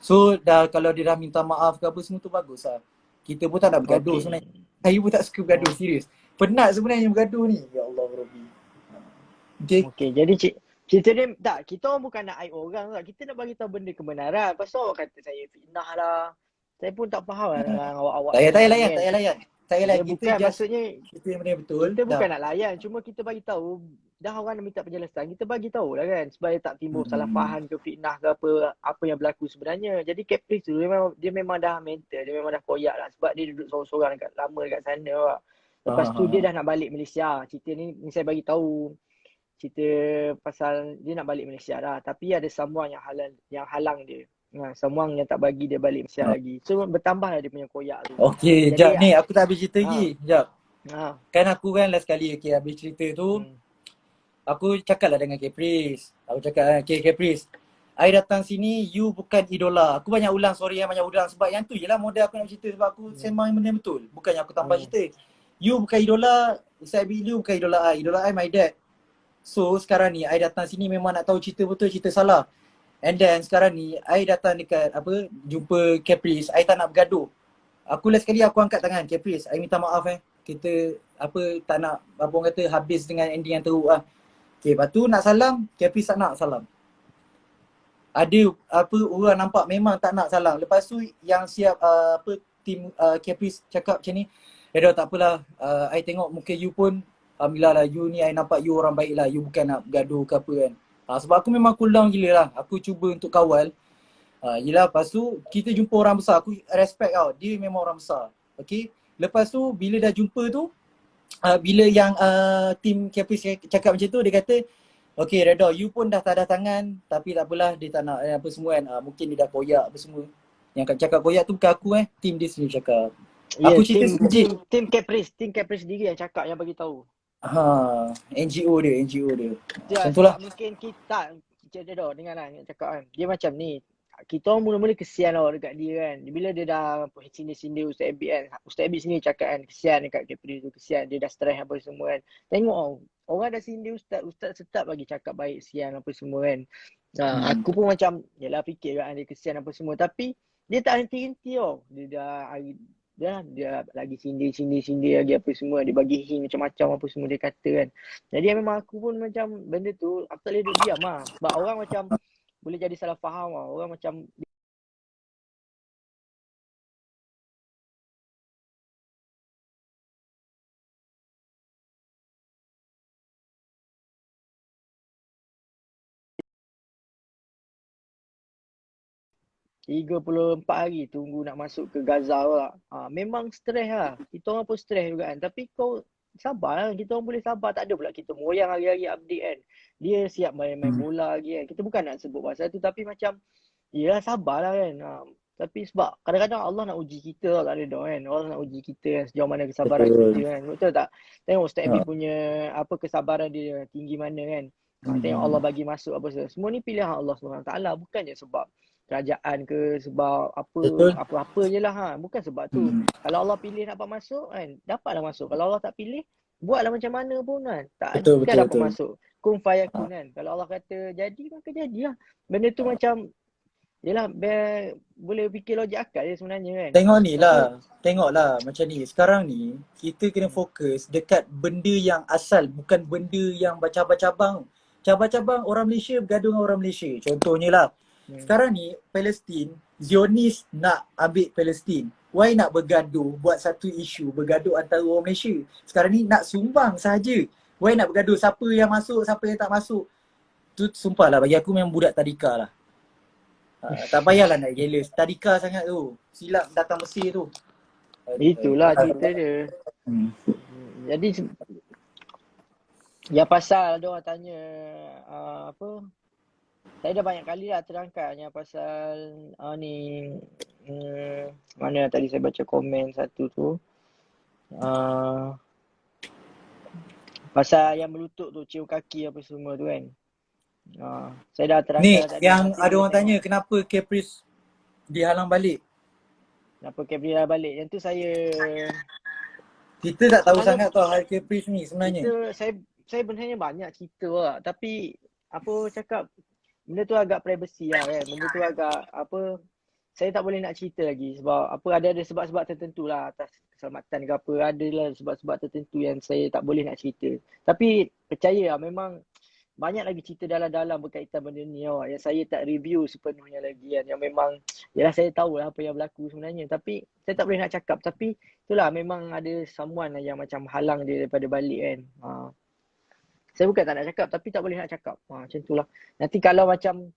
So dah kalau dia dah minta maaf ke apa semua tu bagus lah. Kita pun tak nak bergaduh sebenarnya. Saya pun tak suka bergaduh, serius. Penat sebenarnya bergaduh ni. Ya Allah Rabbi. Okay, jadi cerita dia tak, kita orang bukan nak aib orang tak. Kita nak bagi tahu benda kebenaran. Pasal awak kata saya fitnah lah. Saya pun tak faham lah dengan awak-awak. Tak payah sekarang layan, ni kan. tak payah layan. Tak payah layan. Dia bukan maksudnya kita yang benda yang betul. kita bukan nak layan, cuma kita bagi tahu dah orang nak minta penjelasan, kita bagi tahu lah kan supaya tak timbul salah faham ke fitnah ke apa yang berlaku sebenarnya. Jadi Caprice tu dia memang dah mental, dia memang dah koyak lah sebab dia duduk seorang-seorang lama dekat sana lah. Lepas tu dia dah nak balik Malaysia. Cerita ni saya bagi tahu. Cerita pasal dia nak balik Malaysia dah, tapi ada someone yang halang dia. Someone yang tak bagi dia balik Malaysia lagi. So bertambah lah dia punya koyak tu. Okay, jap ni aku tak habis cerita lagi. Jap. Kan aku kan last kali habis cerita tu, aku cakap lah dengan Caprice. Aku cakap, okay Caprice, I datang sini, you bukan idola. Aku banyak ulang, sorry yang banyak ulang. Sebab yang tu je lah model aku nak cerita. Sebab aku sembang benda betul. Bukannya aku tambah cerita. You bukan idola, Ustaz Abi, you bukan idola I. Idola I my dad. So sekarang ni, I datang sini memang nak tahu cerita betul, cerita salah. And then sekarang ni, I datang dekat jumpa Caprice. I tak nak bergaduh. Aku last kali aku angkat tangan, Caprice, I minta maaf Kita tak nak, apa orang kata, habis dengan ending yang teruk lah. Okay, lepas tu nak salam, Caprice tak nak salam. Ada orang nampak memang tak nak salam. Lepas tu yang siap tim Caprice cakap macam ni, dah tak apalah, I tengok muka you pun, alhamdulillah lah, you ni I nampak you orang baik lah, you bukan nak bergaduh ke apa kan. Sebab aku memang cool down gila lah, aku cuba untuk kawal. Yelah, lepas tu kita jumpa orang besar, aku respect tau, dia memang orang besar. Okay, lepas tu bila dah jumpa tu, bila yang tim Caprice cakap macam tu, dia kata, okay Redha, you pun dah tak ada tangan, tapi tak apalah, dia tak nak apa semua kan. Mungkin dia dah koyak apa semua. Yang cakap koyak tu bukan aku tim dia sendiri cakap. Aku cerita sekejap. Tim Caprice sendiri yang cakap, yang bagi tahu. NGO dia. Macam tu lah. Mungkin kita Redha dengar lah yang cakap kan. Dia macam ni. Kita orang mula-mula kesian lah dekat dia kan. Bila dia dah sindir-sindir Ustaz Abid kan. Ustaz Abid sini cakap kan, kesian dekat Caprice tu, kesian. Dia dah stres apa semua kan. Tengok orang dah sindir Ustaz tetap lagi cakap baik, sian apa semua kan. Aku pun macam, yelah fikir kan dia kesian apa semua. Tapi dia tak henti-henti tau. Dia lagi sindir lagi apa semua. Dia bagi hint macam-macam apa semua dia kata kan. Jadi memang aku pun macam benda tu, aku tak boleh duduk diam lah. Sebab orang macam boleh jadi salah faham lah. Orang macam ...34 hari tunggu nak masuk ke Gaza lah. Memang stres lah. Kita orang pun stres juga kan. Tapi kau sabar lah. Kita orang boleh sabar. Tak ada pula kita moyang hari-hari update kan. Dia siap main bola lagi kan. Kita bukan nak sebut pasal tu. Tapi macam, yelah sabar lah kan. Tapi sebab kadang-kadang Allah nak uji kita tak ada kan. Allah nak uji kita kan. Sejauh mana kesabaran kita kan. Betul tak? Tengok Ustaz Abid punya kesabaran dia tinggi mana kan. Tengok Allah bagi masuk apa semua ni pilihan Allah SWT. Bukannya sebab kerajaan ke, sebab apa-apa je lah bukan sebab tu. Kalau Allah pilih dapat masuk kan, dapatlah masuk. Kalau Allah tak pilih, buatlah macam mana pun kan, tak dapat masuk. Kun fayakun kan. Kalau Allah kata jadi, maka jadilah. Benda tu macam, yelah, boleh fikir logik akal je sebenarnya kan. Tengoklah macam ni. Sekarang ni kita kena fokus dekat benda yang asal, bukan benda yang bercabang-cabang. Cabang-cabang orang Malaysia bergaduh dengan orang Malaysia. Contohnya lah, sekarang ni Palestin, Zionis nak ambil Palestin. Why nak bergaduh buat satu isu, bergaduh antara orang Malaysia? Sekarang ni nak sumbang sahaja. Why nak bergaduh siapa yang masuk, siapa yang tak masuk? Tu sumpah lah, bagi aku memang budak tadika lah. Tak payahlah nak jealous. Tadika sangat tu. Silap datang Mesir tu. Itulah cerita dia. Hmm. Jadi yang pasal ada orang tanya apa, saya dah banyak kali lah terangkan yang pasal ni mana tadi saya baca komen satu tu, pasal yang berlutut tu, cium kaki apa semua tu kan. Saya dah Ni terangkan tadi, yang nanti ada boleh orang tengok tanya kenapa Caprice dihalang balik. kenapa Gabriel balik. Yang tu Kita tak tahu sebenarnya sangat tau hal Caprice ni sebenarnya. saya sebenarnya banyak cerita lah, tapi apa cakap, benda tu agak privacy lah kan. Benda tu agak apa, saya tak boleh nak cerita lagi sebab apa, ada sebab-sebab tertentu lah atas keselamatan ke apa, ada lah sebab-sebab tertentu yang saya tak boleh nak cerita. Tapi percaya lah, memang banyak lagi cerita dalam-dalam berkaitan benda ni yang saya tak review sepenuhnya lagi kan, yang memang yalah saya tahu lah apa yang berlaku sebenarnya, tapi saya tak boleh nak cakap. Tapi itulah, memang ada someone yang macam halang dia daripada balik kan. Saya bukan tak nak cakap, tapi tak boleh nak cakap. Macam tu lah. Nanti kalau macam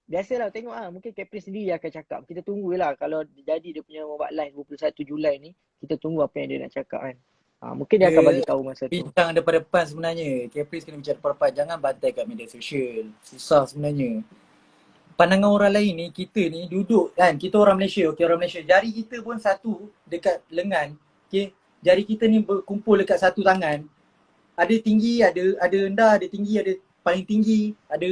biasalah tengok mungkin Capri sendiri akan cakap. Kita tunggulah kalau jadi dia punya buat live 21 Julai ni, kita tunggu apa yang dia nak cakap kan. Mungkin dia akan bagi tahu masa tu. Bincang depan-depan sebenarnya. Caprice kena bincang depan-depan. Jangan bantai kat media sosial. Susah sebenarnya. Pandangan orang lain ni, kita ni duduk kan. Kita orang Malaysia. Okay, orang Malaysia. Jari kita pun satu dekat lengan. Okay. Jari kita ni berkumpul dekat satu tangan. Ada tinggi, ada rendah, ada tinggi, ada paling tinggi, ada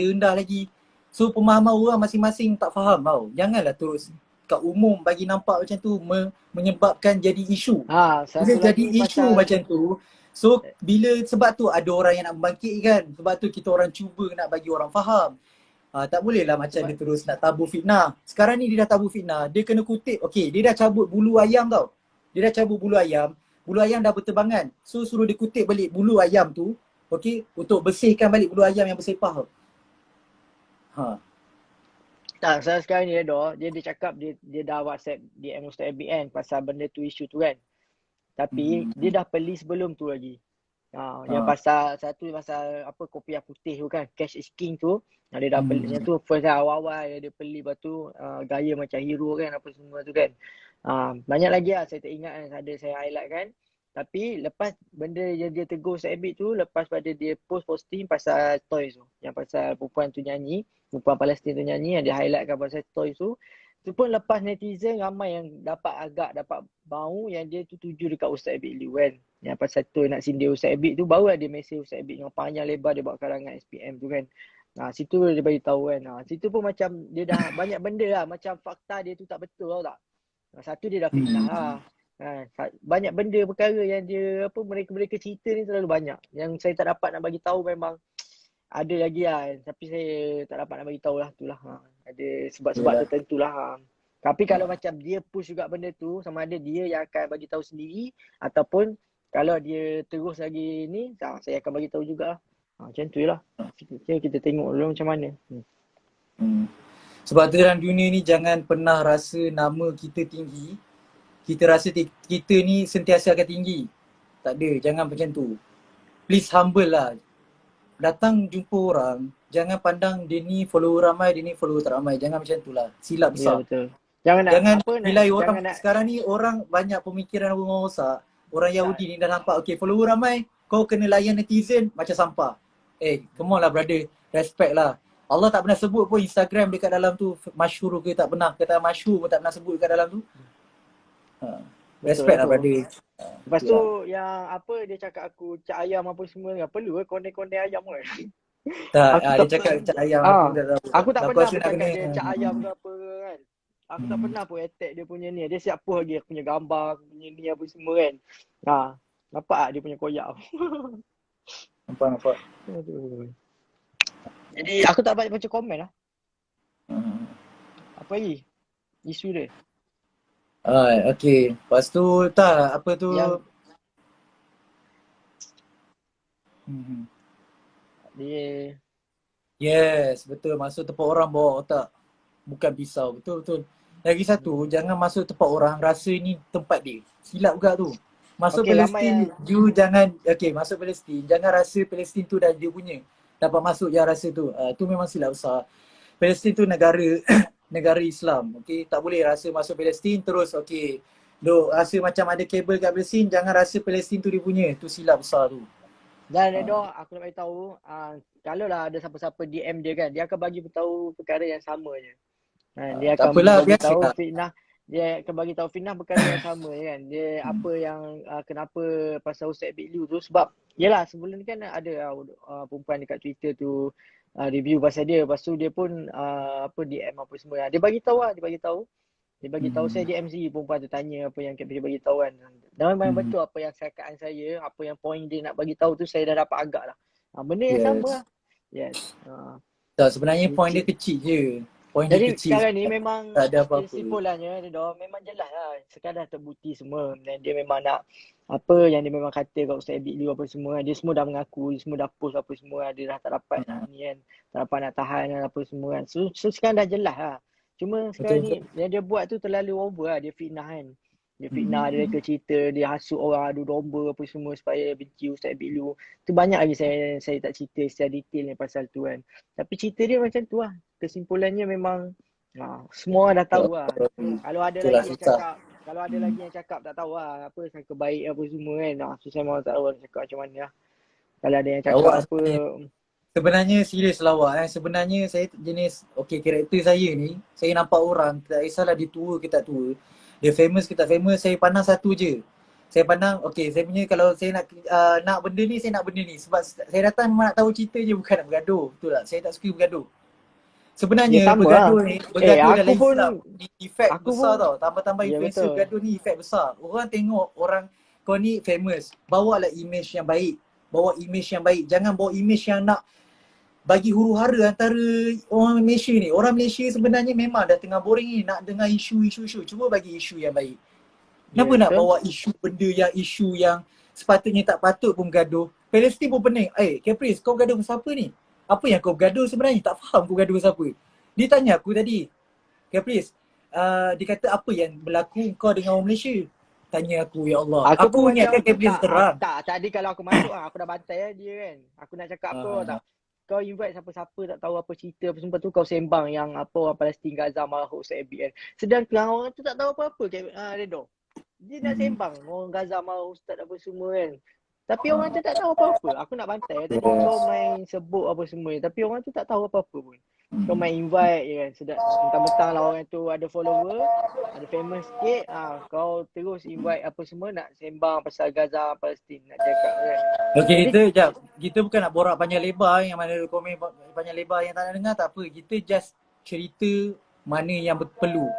rendah lagi. So pemahaman orang masing-masing tak faham tau. Janganlah terus kat umum bagi nampak macam tu menyebabkan jadi isu. Bila jadi isu macam tu, so sebab tu ada orang yang nak membangkitkan. Sebab tu kita orang cuba nak bagi orang faham. Tak boleh lah macam dia terus nak tabur fitnah. Sekarang ni dia dah tabur fitnah, dia kena kutip. Okay, dia dah cabut bulu ayam tau. Dia dah cabut bulu ayam. Bulu ayam dah berterbangan. So suruh dia kutip balik bulu ayam tu. Okay, untuk bersihkan balik bulu ayam yang bersepah tau. Tak, saya sekarang ni dia cakap dia dah WhatsApp DM Ustaz Abid kan pasal benda tu, isu tu kan. Tapi dia dah beli sebelum tu lagi. Yang pasal satu pasal apa, kopiah putih tu kan, Cash is King tu. Dia dah beli. Yang tu first awal-awal dia beli, lepas tu gaya macam hero kan, apa semua tu kan. Banyak lagi lah saya tak ingat kan, ada saya highlight kan. Tapi lepas benda yang dia tegur Ustaz Abid tu, lepas pada dia posting pasal toys tu, yang pasal perempuan tu nyanyi, perempuan Palestin tu nyanyi, yang dia highlightkan pasal toys tu pun lepas netizen ramai yang dapat bau yang dia tu tuju dekat Ustaz Abid Liu kan. Yang pasal tu nak sindir Ustaz Abid tu, barulah dia mesej Ustaz Abid yang panjang lebar dia buat karangan SPM tu kan. Situ dia bagi tahu kan. Situ pun macam dia dah banyak benda lah, macam fakta dia tu tak betul tau tak. Satu dia dah fitnah lah. Banyak benda perkara yang dia apa, mereka cerita ni terlalu banyak. Yang saya tak dapat nak bagi tahu, memang ada lagi lah, tapi saya tak dapat nak bagi tahu lah tu lah. Ada sebab-sebab tertentu lah. Tapi kalau macam dia push juga benda tu, sama ada dia yang akan bagi tahu sendiri ataupun kalau dia terus lagi ni, saya akan bagi tahu juga lah. Macam tu lah. Kita tengok dulu macam mana. Sebab tu dalam dunia ni jangan pernah rasa nama kita tinggi. Kita rasa kita ni sentiasa akan tinggi. Tak ada, jangan macam tu. Please humble lah. Datang jumpa orang, jangan pandang dia ni follower ramai, dia ni follower tak ramai. Jangan macam tu lah. Silap besar. Ya, betul. Jangan nilai orang. Sekarang ni orang banyak pemikiran orang rosak. Orang Yahudi ni dah nampak, okay, follower ramai, kau kena layan netizen macam sampah. Come on lah brother. Respect lah. Allah tak pernah sebut pun Instagram dekat dalam tu masyhur ke, tak pernah. Kata masyhur pun tak pernah sebut dekat dalam tu. Respect lah brother. Lepas tu yang apa dia cakap aku cak ayam apa semua, tak perlu konten-konten ayam kan. Tak, dia cakap cak ayam aku tak pernah cakap dia cak ayam ke apa kan. Aku tak pernah pun attack dia punya ni. Dia siap post lagi aku punya gambar, aku punya ni apa semua kan. Nampak tak dia punya koyak. Nampak. Aduh. Jadi aku tak baca komen lah. Apa lagi? Isu dia. Okay. Lepas tu tak, apa tu dia yes, betul. Masuk tempat orang bawa otak, bukan pisau. Betul. Lagi satu, jangan masuk tempat orang rasa ni tempat dia. Silap juga tu. Masuk Palestin, you jangan, masuk Palestin, jangan rasa Palestin tu dah dia punya. Dapat masuk yang rasa tu. Tu memang silap besar. Palestin tu negara negara Islam. Tak boleh rasa masuk Palestin terus Duk rasa macam ada kabel kat Palestin, jangan rasa Palestin tu dia punya. Tu silap besar tu. Dan Redo, aku nak bagi tahu, kalau lah ada siapa-siapa DM dia kan, dia akan bagi tahu perkara yang sama je. Dia Tak akan apalah, bagi biasa tahu lah. fitnah, dia akan bagi tahu fitnah perkara yang sama je kan. Dia apa yang kenapa pasal Ustaz Big Liu tu, sebab yalah sebelum ni kan ada perempuan dekat Twitter tu review pasal dia. Lepas tu dia pun apa DM apa semua. Dia bagi tahu lah, dia bagi tahu. Dia bagi tahu saya DM sendiri, perempuan tu tanya apa yang dia bagi tahu kan. Dan memang betul apa yang cakapkan saya, apa yang point dia nak bagi tahu tu saya dah dapat agak lah. Benda yang sama Yes. lah. Yes. Tak, sebenarnya point dia kecil je. Point dia Jadi kecil. sekarang ni memang Tak ada apa-apa. kesimpulannya dia memang jelas lah. Sekadar terbukti semua. Dan dia memang nak apa yang dia memang kata kat Ustaz Abid Liu apa semua. Dia semua dah mengaku, dia semua dah post apa semua. Dia dah tak dapat nak ni kan. Tak dapat nak tahan apa semua kan. So sekarang dah jelas lah. Cuma sekarang ni yang dia buat tu terlalu over lah. Dia fitnah kan. Dia fitnah, dia reka cerita, dia hasut orang adu domba apa semua supaya benci Ustaz Abid Liu. Tu banyak lagi saya tak cerita secara detail ni pasal tu kan. Tapi cerita dia macam tu lah. Kesimpulannya memang semua orang dah tahu lah. Kalau ada Itulah lagi yang susah. cakap, kalau ada lagi yang cakap tak tahu lah apa sangka baik apa semua kan. So saya memang tak tahu nak cakap macam mana lah. Kalau ada yang cakap Awak apa, sebenarnya serius lah awak. Sebenarnya saya jenis, karakter saya ni, saya nampak orang, tak kisahlah dia tua ke tak tua, dia famous ke tak famous, saya pandang satu je. Saya pandang, saya punya kalau saya nak benda ni, saya nak benda ni. Sebab saya datang memang nak tahu cerita je, bukan nak bergaduh. Betul tak? Saya tak suka bergaduh. Sebenarnya sama bergaduh lah. ni, bergaduh dalam Aku pun, Islam ni efek aku besar pun, tau. Tambah-tambah ya influencer betul. bergaduh ni efek besar. Orang tengok orang kau ni famous, bawalah image yang baik. Bawa image yang baik. Jangan bawa image yang nak bagi huru-hara antara orang Malaysia ni. Orang Malaysia sebenarnya memang dah tengah boring ni nak dengar isu-isu. Cuba bagi isu yang baik. Kenapa nak bawa isu yang sepatutnya tak patut pun bergaduh? Palestin pun pening. Caprice, kau bergaduh pasal apa ni? Apa yang kau bergaduh sebenarnya? Tak faham kau bergaduh pasal apa. Dia tanya aku tadi, Caprice, dia kata apa yang berlaku kau dengan orang Malaysia? Tanya aku, ya Allah. Aku pun ingatkan macam Caprice terang. tadi kalau aku masuk aku dah bantai dia kan. Aku nak cakap apa tak. Kau invite siapa-siapa tak tahu apa cerita apa semua tu kau sembang yang apa orang Palestin Gaza marah Ustaz Abid kan. Sedangkan orang tu tak tahu apa-apa Redo. Dia nak sembang orang Gaza marah Ustaz apa semua kan. Tapi orang tu tak tahu apa-apa. Aku nak bantai tadi kau main sebut apa semua tapi orang tu tak tahu apa-apa pun. Kau main invite je kan. Mentang-mentang lah orang tu ada follower, ada famous sikit, kau terus invite apa semua nak sembang pasal Gaza, Palestin nak cakap kan. Kita bukan nak borak panjang lebar yang mana komen panjang lebar yang tak nak dengar, tak apa. Kita just cerita mana yang perlu.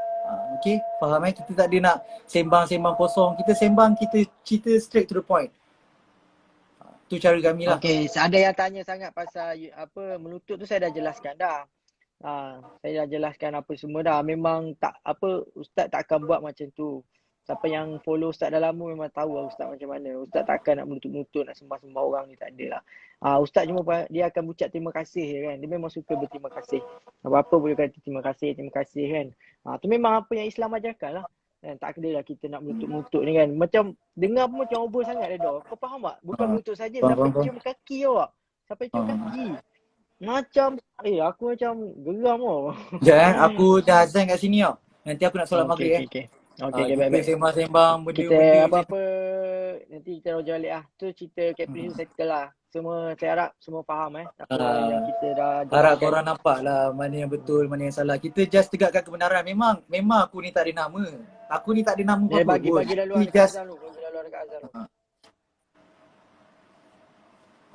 Okay, faham kita tak ada nak sembang-sembang kosong. Kita sembang, kita cerita straight to the point. Tu cara kami lah. Okay, ada yang tanya sangat pasal apa melutut tu saya dah jelaskan dah. Saya dah jelaskan apa semua dah. Memang tak apa Ustaz tak akan buat macam tu. Siapa yang follow Ustaz dah lama memang tahu lah Ustaz macam mana. Ustaz takkan nak melutut-melutut nak sembah-sembah orang ni, tak ada lah. Ustaz cuma dia akan ucap terima kasih kan. Dia memang suka berterima kasih. Apa-apa boleh kata terima kasih kan. Tu memang apa yang Islam ajarkan lah. Kan, tak kena lah kita nak melutut-melutut ni kan. Macam dengar pun macam over sangat Redo. Kau faham tak? Bukan melutut saja, sampai cium kaki awak. Sampai cium kaki. Macam aku macam geram tau. Jangan, aku dah azan kat sini tau. Nanti aku nak solat maghrib Okay, baik. Kita sembang-sembang benda-benda. Kita apa-apa nanti kita roja balik lah. Tu cerita Caprice settle lah. Semua saya harap semua faham apa yang kita dah harap korang nampak lah mana yang betul, mana yang salah. Kita just tegakkan kebenaran. Memang aku ni tak ada nama. Aku ni tak ada nama apa-apa pun. Bagi laluan dekat Azhar dulu. Bagi laluan dekat Azhar dulu.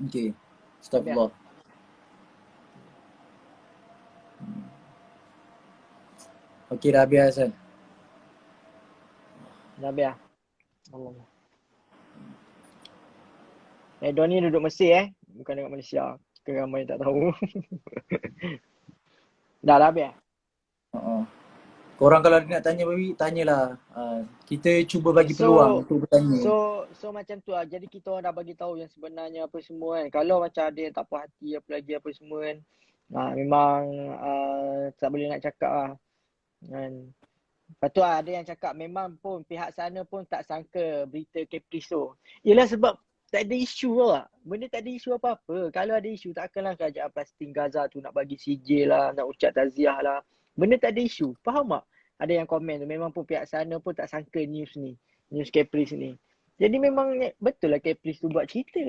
Okay. Astagfirullah. Okay, dah habis Hasan. Dah habis lah. Allah. Don ni duduk Mesir bukan dekat Malaysia. Ramai tak tahu. Dah habis lah. Korang kalau nak tanya baby, tanyalah. Kita cuba bagi peluang untuk bertanya. So macam tu lah. Jadi kita orang dah bagi tahu yang sebenarnya apa semua kan. Kalau macam ada yang tak puas hati apa lagi apa semua kan. Memang tak boleh nak cakap lah. Kan. Lepas tu ada yang cakap memang pun pihak sana pun tak sangka berita Caprice tu. Yelah sebab tak ada isu lah. Benda tak ada isu apa-apa. Kalau ada isu takkanlah kerajaan Palestin Gaza tu nak bagi sijil lah, nak ucap taziah lah. Benda tak ada isu. Faham tak? ada yang komen tu memang pun pihak sana pun tak sangka news Caprice ni. Jadi memang betul lah Caprice tu buat cerita.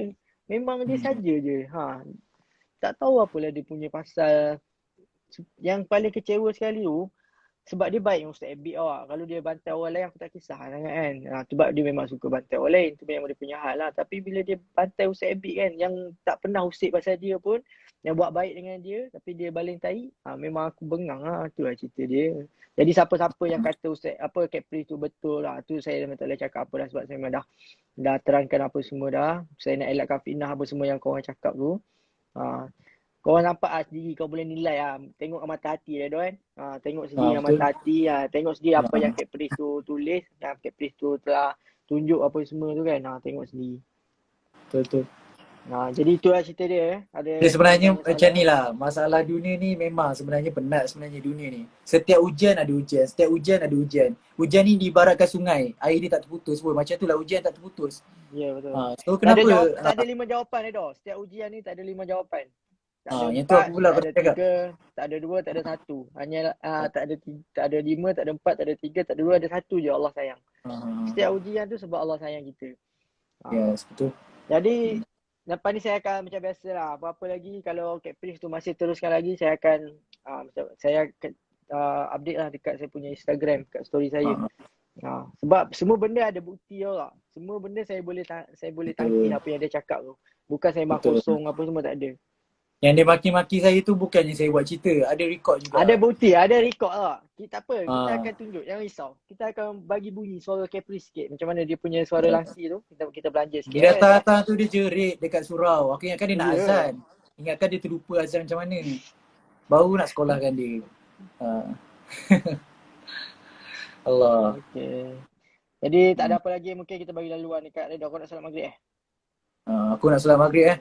Memang dia saja je. Tak tahu apalah dia punya pasal. Yang paling kecewa sekali tu sebab dia baik dengan Ustaz Abid Kalau dia bantai orang lain aku tak kisah sangat kan. Sebab dia memang suka bantai orang lain. Tu memang dia punya hal lah. Tapi bila dia bantai Ustaz Abid kan yang tak pernah usik pasal dia pun, yang buat baik dengan dia tapi dia baling tai, memang aku bengang lah. Tu lah cerita dia. Jadi siapa-siapa yang kata Ustaz Caprice tu betul lah, tu saya memang tak boleh cakap apa dah sebab saya memang dah terangkan apa semua dah. Saya nak elakkan fitnah apa semua yang korang cakap tu. Korang nampak sendiri, kau boleh nilai tengok mata hati Don. Tengok sendiri dengan betul. mata hati tengok sendiri apa yang Caprice tu tulis, yang Caprice tu telah tunjuk apa semua tu kan. Tengok sendiri. Betul. Jadi itulah cerita dia. Ada Dia sebenarnya macam ni lah, masalah dunia ni memang sebenarnya penat sebenarnya dunia ni. Setiap ujian ada ujian, setiap ujian ada ujian. Ujian ni diibaratkan sungai, air dia tak terputus pun. Macam tu lah ujian tak terputus. Ya betul. So kenapa? Tak ada 5 jawapan Setiap ujian ni tak ada 5 jawapan. Tak ada yang tu 4, aku pula tak ada cakap. 3, tak ada 2, tak ada 1. Hanya tak ada 5, tak ada 4, tak ada 3, tak ada 2, ada 1 je Allah sayang. Setiap ujian tu sebab Allah sayang kita. Yes, betul. Jadi lepas ni saya akan macam biasa lah. Apa-apa lagi kalau Caprice tu masih teruskan lagi, saya akan update lah dekat saya punya Instagram, kat story saya. Sebab semua benda ada bukti lah. Semua benda saya boleh tangkis apa yang dia cakap tu. Bukan saya mak kosong apa semua tak ada. Yang dia maki-maki saya tu bukannya saya buat cerita, ada rekod juga. Ada bukti, ada rekod lah. Tak apa, kita akan tunjuk, jangan risau. Kita akan bagi bunyi suara Caprice sikit. Macam mana dia punya suara langsi tu, kita belanja sikit. Dia datang tu dia jerit dekat surau. Aku ingatkan dia nak Ya. azan. Ingatkan dia terlupa azan macam mana. Baru nak sekolahkan dia. Allah. Okay. Jadi tak ada apa lagi, mungkin kita bagi laluan dekat Reda. Kau nak salat maghrib Aku nak solat maghrib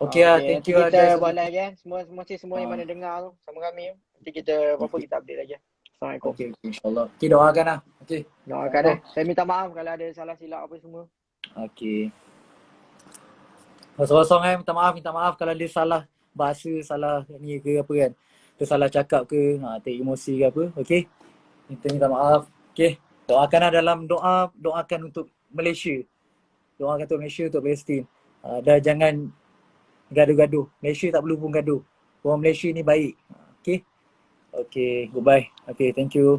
Okay thank you kita buat live semua yang mana dengar tu sama kami. Nanti kita apa-apa kita update lagi. Assalamualaikum. Okay, insyaAllah. Okay, doakan lah. Okay. Doakan Saya minta maaf kalau ada salah silap apa semua. Okay. Kosong-kosong minta maaf kalau dia salah bahasa, salah ni ke apa kan. Dia salah cakap ke, tak emosi ke apa. Okay. Minta maaf. Okay. Doakan lah dalam doa, doakan untuk Malaysia. Doakan untuk Malaysia, untuk Palestin. Dah jangan gaduh-gaduh. Malaysia tak perlu pun gaduh. Orang Malaysia ni baik. Okay. Okay, goodbye. Okay, thank you.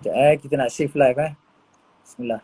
Sekejap kita nak save live Bismillah.